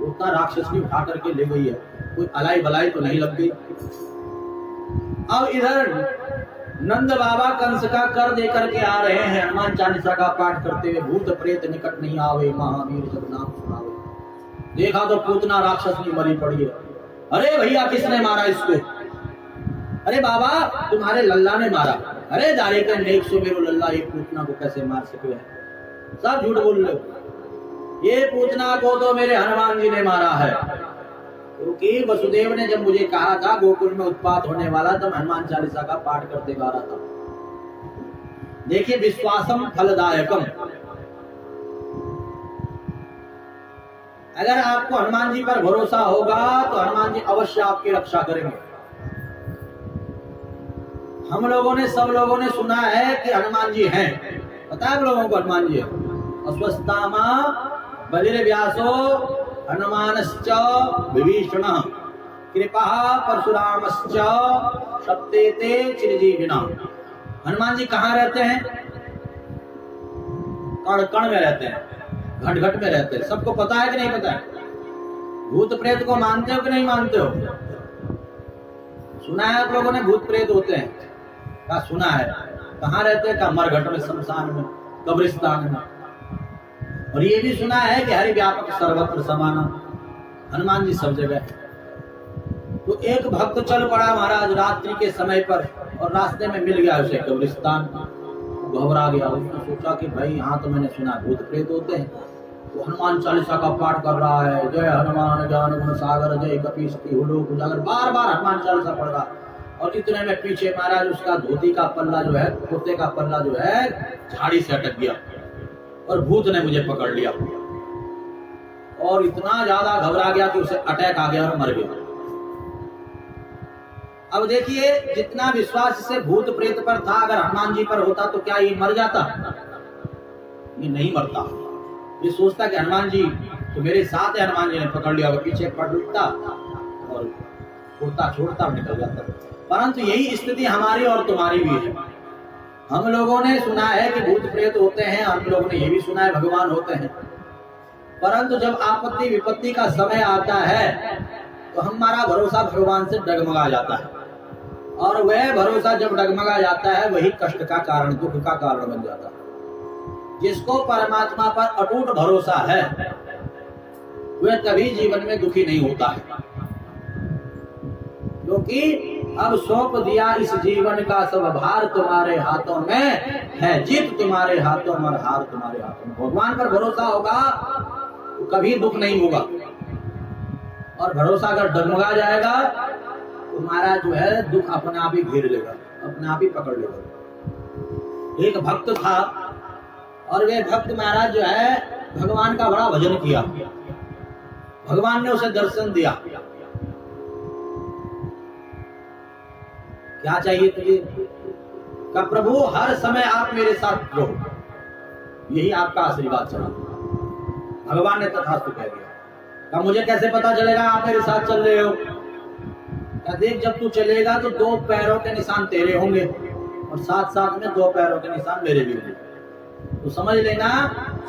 उतना राक्षस भी उठा करके ले गई है, कोई अलाई बलाई तो नहीं लग गई। अब इधर नंद बाबा कंस का कर दे करके आ रहे हैं, हनुमान चालीसा का पाठ करते हुए, भूत प्रेत निकट नहीं आवे, महावीर जब नाम सुनावे। देखा तो पूतना राक्षस की मरी पड़ी है। अरे भैया किसने मारा इसको? अरे बाबा तुम्हारे लल्ला ने मारा। अरे दारे का नेक सो मेरो लल्ला एक पूतना को कैसे मार सके है? सब झूठ बोल रहे हो। ये पूतना को तो मेरे हनुमान जी ने मारा है, क्योंकि वसुदेव ने जब मुझे कहा था गोकुल में उत्पात होने वाला, तब हनुमान चालीसा का पाठ करते गा रहा था। देखिए विश्वासम फलदायकम। अगर आपको हनुमान जी पर भरोसा होगा तो हनुमान जी अवश्य आपकी रक्षा करेंगे। हम लोगों ने, सब लोगों ने सुना है कि हनुमान जी हैं, पता है आप लोगों को हनुमान जी है। अस्वस्थामा बलिर्व्यासो हनुमानश्च विभीषणः कृपा परशुरामश्च सप्तेते चिरजीविना। हनुमान जी कहाँ रहते हैं? कण कण में रहते हैं, घट घट में रहते हैं। सबको पता है कि नहीं पता है? भूत प्रेत को मानते हो कि नहीं मानते हो? सुना है आप लोगों ने भूत प्रेत होते हैं? क्या सुना है? कहाँ रहते हैं? मरघट में, शमशान में, कब्रिस्तान में। और ये भी सुना है कि हरि व्यापक सर्वत्र समाना, हनुमान जी सब जगह। तो एक भक्त चल पड़ा महाराज रात्रि के समय पर, और रास्ते में मिल गया उसे कब्रिस्तान। घबरा गया, उसने सोचा कि भाई यहाँ तो मैंने सुना भूत प्रेत होते हैं। तो हनुमान चालीसा का पाठ कर रहा है, जय हनुमान ज्ञान गुण सागर जय कपीस की हुलोक उजागर, बार बार हनुमान चालीसा पढ़ रहा। और इतने में पीछे महाराज उसका धोती का पल्ला जो है, कुर्ते का पल्ला जो है, झाड़ी से अटक गया और भूत ने मुझे पकड़ लिया। और इतना ज्यादा घबरा गया कि उसे अटैक आ गया और मर गया। अब देखिए जितना विश्वास से भूत प्रेत पर था, अगर हनुमान जी पर होता तो क्या ये मर जाता? ये नहीं मरता। ये सोचता कि हनुमान जी तो मेरे साथ है, हनुमान जी ने पकड़ लिया, पीछे पलटता और कुर्ता छोड़ता और निकल जाता। परंतु यही स्थिति हमारी और तुम्हारी भी है। हम लोगों ने सुना है कि भूत प्रेत होते हैं, हम लोगों ने ये भी सुना है भगवान होते हैं, परंतु जब आपत्ति विपत्ति का समय आता है तो हमारा भरोसा भगवान से डगमगा जाता है। और वह भरोसा जब डगमगा जाता है वही कष्ट का कारण, दुख का कारण बन जाता है। जिसको परमात्मा पर अटूट भरोसा है वह कभी जीवन में दुखी नहीं होता है, क्योंकि अब सौंप दिया इस जीवन का सब भार तुम्हारे हाथों में है, जीत तुम्हारे हाथों में, हार तुम्हारे हाथों में। भगवान पर भरोसा होगा तो कभी दुख नहीं होगा, और भरोसा अगर डगमगा जाएगा तुम्हारा जो है दुख अपने आप ही घेर लेगा, अपने आप ही पकड़ लेगा। एक भक्त था और वे भक्त महाराज जो है भगवान का बड़ा भजन किया। भगवान ने उसे दर्शन दिया क्या चाहिए तुझे? का प्रभु हर समय आप मेरे साथ रहो, यही आपका आशीर्वाद चला। भगवान ने तथास्तु कह दिया। का मुझे कैसे पता चलेगा आप मेरे साथ चल रहे हो? क्या देख, जब तू चलेगा तो 2 पैरों के निशान तेरे होंगे और साथ साथ में 2 पैरों के निशान मेरे भी होंगे। तो समझ लेना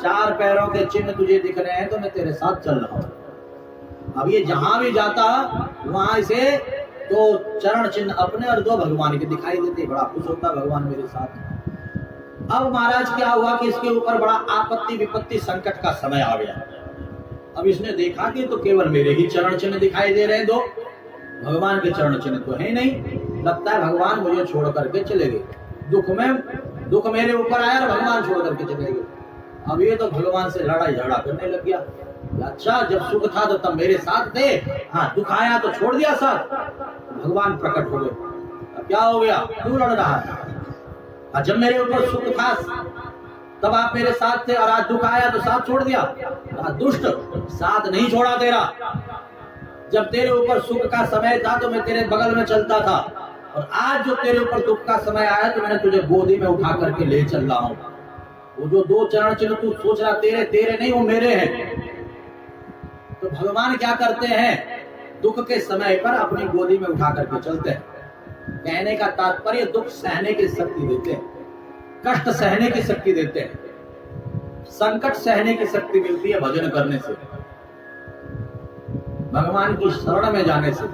4 पैरों के चिन्ह तुझे दिख रहे हैं तो मैं तेरे साथ चल रहा हूं। अब ये जहां भी जाता वहां इसे 2 चरण चिन्ह अपने और 2 भगवान के दिखाई देते, बड़ा खुश होता भगवान मेरे साथ। अब महाराज क्या हुआ कि इसके ऊपर बड़ा आपत्ति विपत्ति संकट का समय आ गया। अब इसने देखा कि तो केवल मेरे ही चरण चिन्ह दिखाई दे रहे हैं, 2 भगवान के चरण चिन्ह तो है नहीं। लगता है भगवान मुझे छोड़ करके चले गए, दुख मेरे ऊपर आया और भगवान छोड़ करके चले गए। अब ये तो भगवान से लड़ाई झगड़ा करने लग गया। अच्छा, जब सुख था तो तब मेरे साथ थे, हाँ दुख आया तो छोड़ दिया साथ। भगवान प्रकट हो गए। अब क्या हो गया, क्यों लड़ रहा है? जब मेरे ऊपर सुख था तब आप मेरे साथ थे और आज दुख आया तो साथ छोड़ दिया। दुष्ट, साथ नहीं छोड़ा तेरा। जब तेरे ऊपर सुख का समय था तो मैं तेरे बगल में चलता था, और आज जो तेरे ऊपर दुख का समय आया तो मैंने तुझे गोदी में उठा करके ले चल रहा हूं। वो जो 2 चरण चिन्ह तू सोच रहा तेरे नहीं, वो मेरे हैं। तो भगवान क्या करते हैं, दुख के समय पर अपनी गोदी में उठा करके चलते हैं। कहने का तात्पर्य दुख सहने की शक्ति देते हैं, कष्ट सहने की शक्ति देते हैं, संकट सहने की शक्ति मिलती है भजन करने से, भगवान की शरण में जाने से।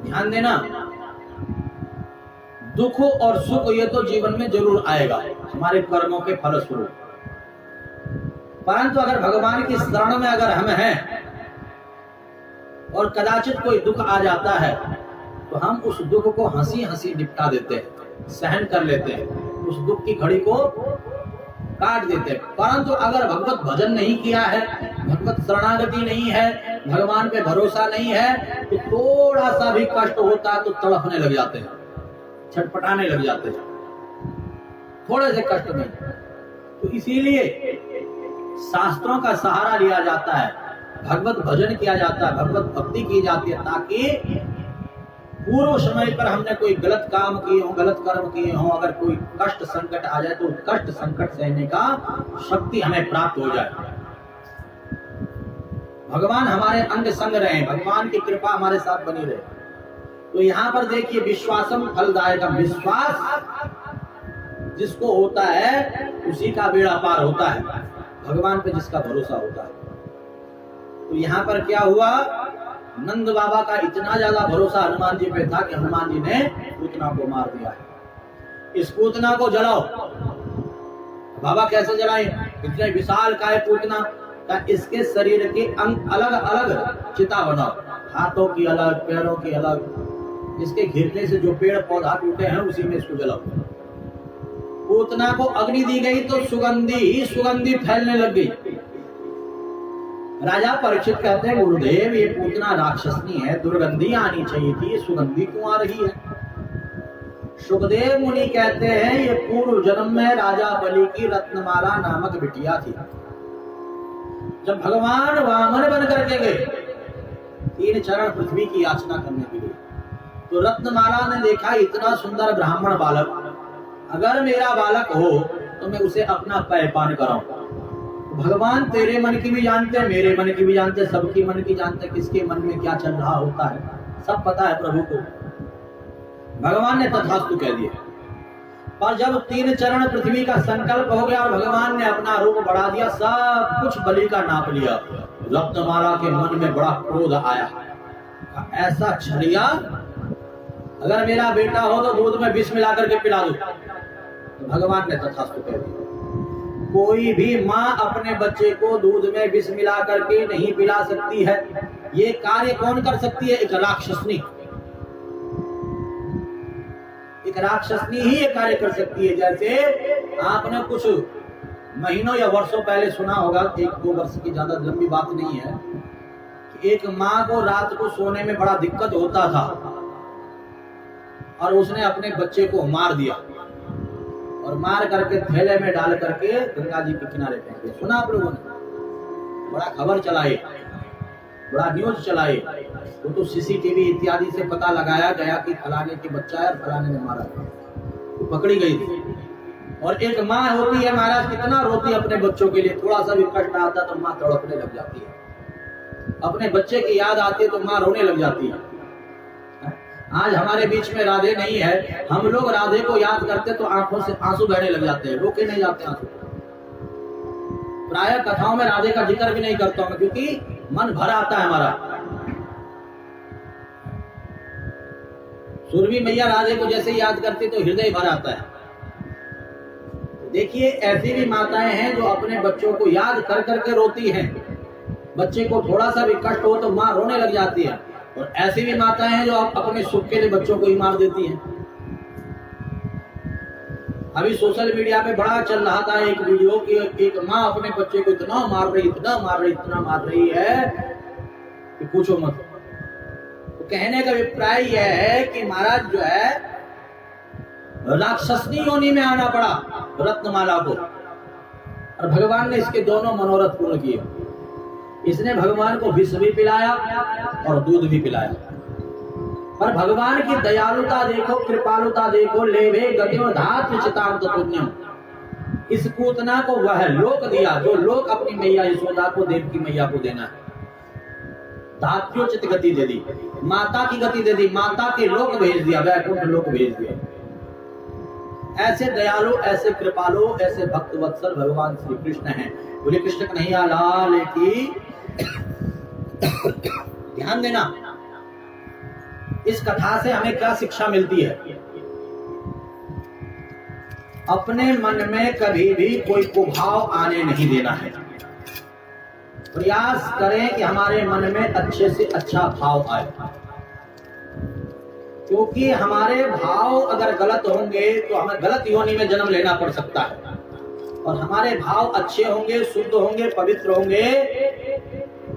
ध्यान देना, दुख और सुख ये तो जीवन में जरूर आएगा हमारे कर्मों के फलस्वरूप, परंतु अगर भगवान की शरण में अगर हम हैं और कदाचित कोई दुख आ जाता है तो हम उस दुख को हंसी हंसी निपटा देते हैं, सहन कर लेते हैं, उस दुख की घड़ी को काट देते हैं। परंतु अगर भगवत भजन नहीं किया है, भगवत शरणागति नहीं है, भगवान पे भरोसा नहीं है, तो थोड़ा सा भी कष्ट होता है तो तड़पने लग जाते हैं, छटपटाने लग जाते हैं थोड़े से कष्ट में। तो इसीलिए शास्त्रों का सहारा लिया जाता है, भगवत भजन किया जाता है, भगवत भक्ति की जाती है, ताकि पूर्व समय पर हमने कोई गलत काम किए हो, गलत कर्म किए हो, अगर कोई कष्ट संकट आ जाए तो कष्ट संकट सहने का शक्ति हमें प्राप्त हो जाए। भगवान हमारे अंग संग रहे, भगवान की कृपा हमारे साथ बनी रहे। तो यहाँ पर देखिए, विश्वासम फलदायकम, विश्वास जिसको होता है उसी का बेड़ा पार होता है, भगवान पे जिसका भरोसा होता है। तो यहाँ पर क्या हुआ, नंद बाबा का इतना ज्यादा भरोसा हनुमान जी पे था कि हनुमान जी ने पूतना को मार दिया है। इस पूतना को जलाओ। बाबा कैसे जलाए, इतने विशाल का है पूतना का, इसके शरीर के अंग अलग अलग चिता बनाओ, हाथों की अलग, पैरों की अलग, इसके घिरने से जो पेड़ पौधा टूटे हैं उसी में इसको जलाओ। पूतना को अग्नि दी गई तो सुगंधी फैलने लग गई। राजा परीक्षित कहते हैं, गुरुदेव ये पूतना राक्षसनी है, दुर्गंधी आनी चाहिए थी, ये सुगंधी क्यों आ रही है? सुखदेव मुनि कहते हैं, ये पूर्व जन्म में राजा बलि की रत्नमाला नामक बिटिया थी। जब भगवान वामन बन करके गए 3 चरण पृथ्वी की याचना करने के लिए, तो रत्नमाला ने देखा इतना सुंदर ब्राह्मण बालक, अगर मेरा बालक हो तो मैं उसे अपना पैपान कराऊं। भगवान तेरे मन की भी जानते हैं, मेरे मन की भी जानते हैं, सबकी मन की जानते हैं, किसके मन में क्या चल रहा होता है सब पता है प्रभु को। भगवान ने तथास्तु कह दिया। पर जब 3 चरण पृथ्वी का संकल्प हो गया और भगवान ने अपना रूप बढ़ा दिया, सब कुछ बलि का नाप लिया, रत्नमाला के मन में बड़ा क्रोध आया। ऐसा छलिया, अगर मेरा बेटा हो तो दूध में विष मिला करके पिला दो। तो भगवान ने तथास्तु कह दिया। कोई भी माँ अपने बच्चे को दूध में विष मिला करके नहीं पिला सकती है। ये कार्य कौन कर सकती है? एक राक्षसनी ही ये कार्य कर सकती है। जैसे आपने कुछ महीनों या वर्षों पहले सुना होगा, 1-2 वर्ष की ज्यादा लंबी बात नहीं है, कि एक माँ को रात को सोने में बड़ा दिक्कत होता था और उसने अपने बच्चे को मार दिया और मार करके थैले में डाल करके गंगा जी के किनारे फेंक दिया। सुना आप लोगों ने? बड़ा खबर चला है। बड़ा न्यूज चलाए, वो तो सीसीटीवी इत्यादि से पता लगाया गया कि फलाने की बच्चा है और फलाने ने मारा, तो पकड़ी गई थी। और एक माँ होती है महाराज, कितना रोती है अपने बच्चों के लिए, थोड़ा सा भी कष्ट आता तो माँ तड़पने लग जाती है, अपने बच्चे की याद आती है तो माँ रोने लग जाती है। आज हमारे बीच में राधे नहीं है, हम लोग राधे को याद करते तो आंखों से आंसू बहने लग जाते हैं, रोके नहीं जाते आंसू। प्राय कथाओं में राधे का जिक्र भी नहीं करता हूं क्योंकि मन भर आता है हमारा। सुरभि मैया राधे को जैसे याद करती तो हृदय भर आता है। देखिए ऐसी भी माताएं हैं जो अपने बच्चों को याद कर करके रोती हैं, बच्चे को थोड़ा सा भी कष्ट हो तो माँ रोने लग जाती है। और ऐसी भी माताएं हैं जो अपने सुख के लिए बच्चों को ही मार देती हैं। अभी सोशल मीडिया पे बड़ा चल रहा था एक वीडियो कि एक माँ अपने बच्चे को इतना मार रही है कि पूछो मत। तो कहने का अभिप्राय यह है कि महाराज जो है राक्षसनी योनि में आना पड़ा रत्नमाला को, और भगवान ने इसके दोनों मनोरथ पूर्ण किए। इसने भगवान को विष भी पिलाया और दूध भी पिलाया। पर भगवान की दयालुता देखो, कृपालुता देखो, लेवे गतिव धात्र चितांत पुण्यम। इस पूतना को वह लोक दिया जो लोक अपनी मैया यशोदा को, देवकी मैया को देना है। धात्योचित गति दे दी, माता की गति दे दी, माता के लोक भेज दिया, वैकुंठ लोक भेज दिया। ऐसे दयालु, ऐसे कृपालु, ऐसे भक्त वत्सल भगवान श्री कृष्ण हैं। बोले कृष्ण कन्हैया लाल की। ध्यान देना, इस कथा से हमें क्या शिक्षा मिलती है। अपने मन में कभी भी कोई कुभाव आने नहीं देना है। प्रयास करें कि हमारे मन में अच्छे से अच्छा भाव आए, क्योंकि हमारे भाव अगर गलत होंगे तो हमें गलत योनि में जन्म लेना पड़ सकता है। और हमारे भाव अच्छे होंगे, शुद्ध होंगे, पवित्र होंगे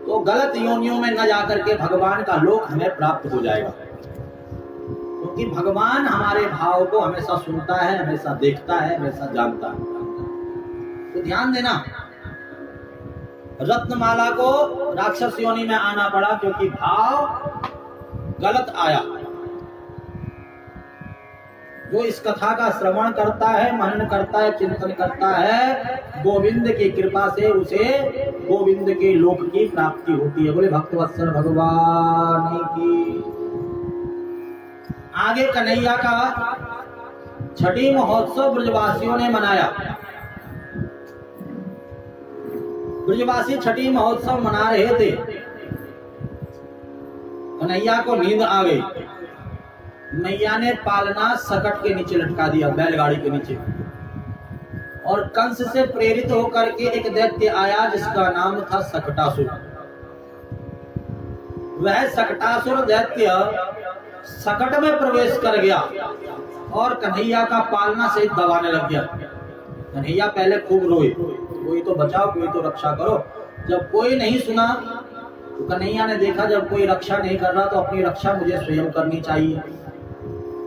तो गलत योनियों में न जाकर के भगवान का लोक हमें प्राप्त हो जाएगा। क्योंकि भगवान हमारे भाव को हमेशा सुनता है, हमेशा देखता है, हमेशा जानता है। तो ध्यान देना, रत्नमाला को राक्षस योनि में आना पड़ा क्योंकि भाव गलत आया। जो इस कथा का श्रवण करता है, मनन करता है, चिंतन करता है, गोविंद की कृपा से उसे गोविंद के लोक की प्राप्ति होती है। बोले भक्तवत्सल भगवान की। आगे कन्हैया का छठी महोत्सव ब्रजवासियों ने मनाया। ब्रजवासी छठी महोत्सव मना रहे थे, कन्हैया को नींद आ गई। मैया ने पालना सकट के नीचे लटका दिया, बैलगाड़ी के नीचे। और कंस से प्रेरित होकर के एक दैत्य आया जिसका नाम था सकटासुर। वह सकटासुर दैत्य सकट में प्रवेश कर गया और कन्हैया का पालना से दबाने लग गया। कन्हैया पहले खूब रोए, कोई तो बचाओ, कोई तो रक्षा करो। जब कोई नहीं सुना तो कन्हैया ने देखा जब कोई रक्षा नहीं कर रहा तो अपनी रक्षा मुझे स्वयं करनी चाहिए।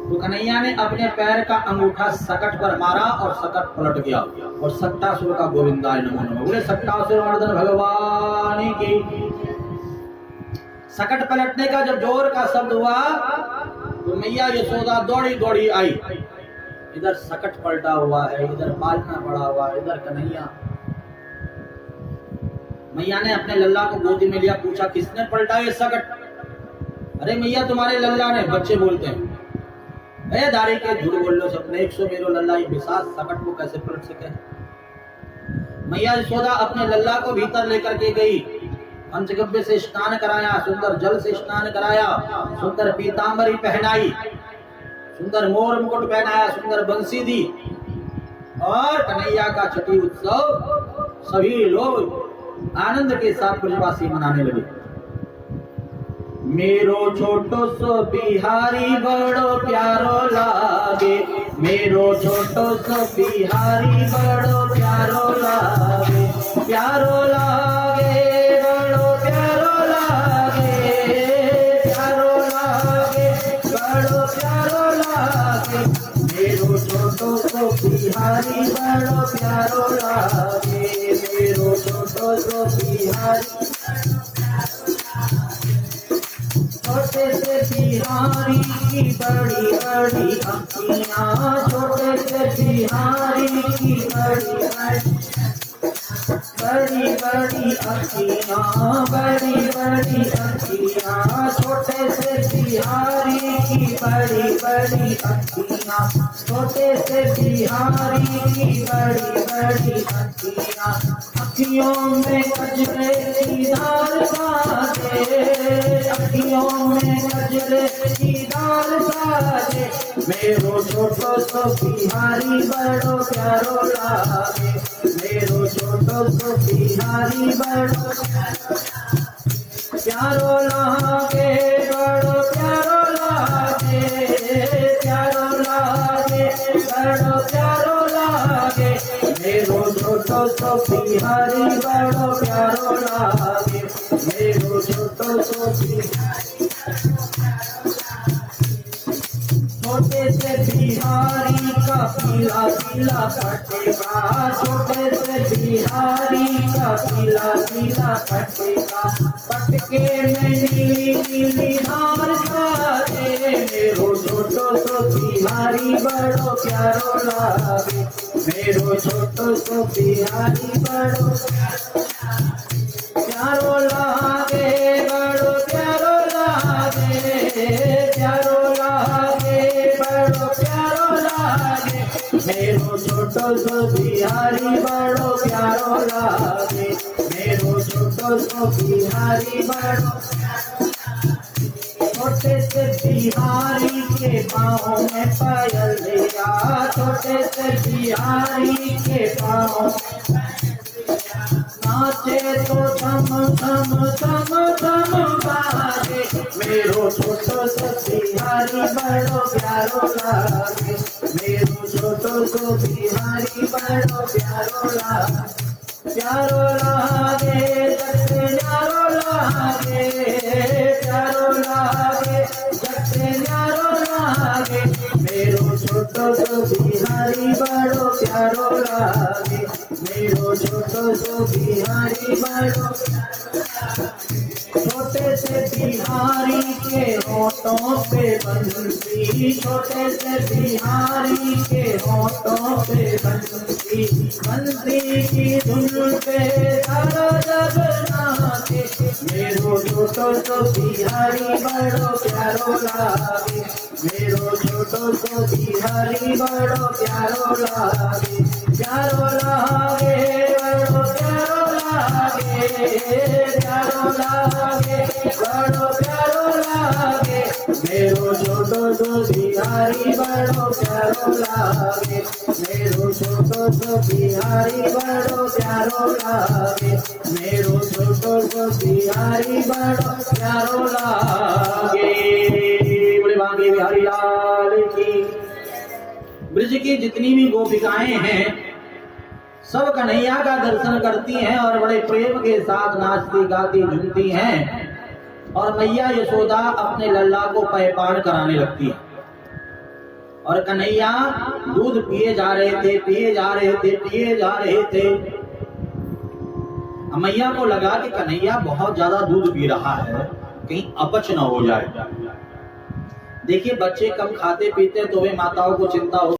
तो कन्हैया ने अपने पैर का अंगूठा सकट पर मारा और सकट पलट गया और सकटासुर का गोविंदाय नमो नमः। बोले सकटासुर मर्दन भगवान की। सकट पलटने का जब जोर का शब्द हुआ तो मैया यशोदा दौड़ी दौड़ी आई। इधर सकट पलटा हुआ है, इधर पालना पड़ा हुआ है, इधर कन्हैया। मैया ने अपने लल्ला को गोदी में लिया, पूछा किसने पलटा ये सकट? अरे मैया तुम्हारे लल्ला ने। बच्चे बोलते हैं दारी के झूठ बोल लो सपने, 100 मेरो लल्ला ये विशाल सकट को कैसे पलट सके। मैया यशोदा अपने लल्ला को भीतर लेकर के गई, पंचगव्य से स्नान कराया, सुंदर जल से स्नान कराया, सुंदर पीतांबरी पहनाई, सुंदर मोर मुकुट पहनाया, सुंदर बंसी दी। और कन्हैया का छठी उत्सव सभी लोग आनंद के साथ ब्रजवासी मनाने लगे। मेरो छोटो सो बिहारी बड़ो प्यारो लागे, मेरो छोटो सो बिहारी बड़ो प्यारो लागे, प्यारो लागे बड़ो प्यारो लागे, प्यारो लागे बड़ो प्यारो लागे, मेरो छोटो सो बिहारी बड़ो प्यारो लागे, मेरो छोटो सो बिहारी। बिहारी की बड़ी बड़ी अखियाँ, छोटे से बिहारी की बड़ी बड़ी अखियाँ, बड़ी बड़ी अखियाँ, छोटे से बिहारी की बड़ी बड़ी अखियाँ, छोटे से बिहारी की बड़ी बड़ी अखियाँ, अखियों में कजरे की धार साजे, अखियों में कजरे की धार साजे, मेरो छोटो सो बिहारी बड़ो प्यारो लागे, मेरो छोटो सो बिहारी बड़ो प्यारो लागे, बड़ो प्यारो लागे, प्यारो लागे, बड़ो प्यारो लागे, मेरो छोटो सो बिहारी बड़ो प्यारो लागे, मेरो छोटो सो छोटे से बिहारी का पीला पीला पटेगा, छोटे से बिहारी का पीला पीला पटेगा, पटके में नीली नीली धार साजे, मेरो छोटो सो बिहारी बड़ो प्यारो लागे, मेरो छोटो सो बिहारी बड़ो प्यारो लागे, बड़ो प्यारो लागे, प्यारो लागे, बड़ो प्यारो लागे, मेरो छोटो सो बिहारी बड़ो प्यारो लागे, मेरो छोटो सो बिहारी बड़ो छोटे से बिहारी के पाँव में पायल लिया, छोटे से बिहारी के पाँव नाचे तो थम थम थम थम बाजे, मेरो छोटो सो बिहारी बड़ो प्यारो लागे, मेरो छोटो सो बिहारी बड़ो प्यारो लागे, प्यारो लागे, जगते न्यारो लागे, प्यारो लागे, जगते न्यारो लागे, मेरो छोटो सो बिहारी बड़ो प्यारो लागे, मेरो छोटो सो बिहारी बड़ो छोटे से बिहारी के होठों पे बंसी, छोटे से बिहारी के होठों पे बंसी, बंसी की धुन पे सारा जग नाचे, मेरो छोटो सो बिहारी बड़ो प्यारो लागे, मेरो छोटो सो बिहारी बड़ो प्यारो लागे, प्यारो लागे, बड़ो प्यारो लागे, प्यारो लागे, बड़ो प्यारो लागे, मेरो छोटो सो बिहारी बड़ो प्यारो लागे, मेरो छोटो सो बिहारी बड़ो प्यारो लागे, मेरो छोटो सो बिहारी बड़ो प्यारो लागे। बोले बांके बिहारी लाल की। ब्रज की जितनी भी गोपिकाएं हैं सब कन्हैया का दर्शन करती हैं और बड़े प्रेम के साथ नाचती गाती झूमती हैं, और मैया यशोदा अपने लल्ला को पैपान कराने लगती है, और कन्हैया दूध पिए जा रहे थे, पिए जा रहे थे, पिए जा रहे थे। मैया को लगा कि कन्हैया बहुत ज्यादा दूध पी रहा है, कहीं अपच न हो जाए। देखिए बच्चे कम खाते पीते तो वे माताओं को चिंता हो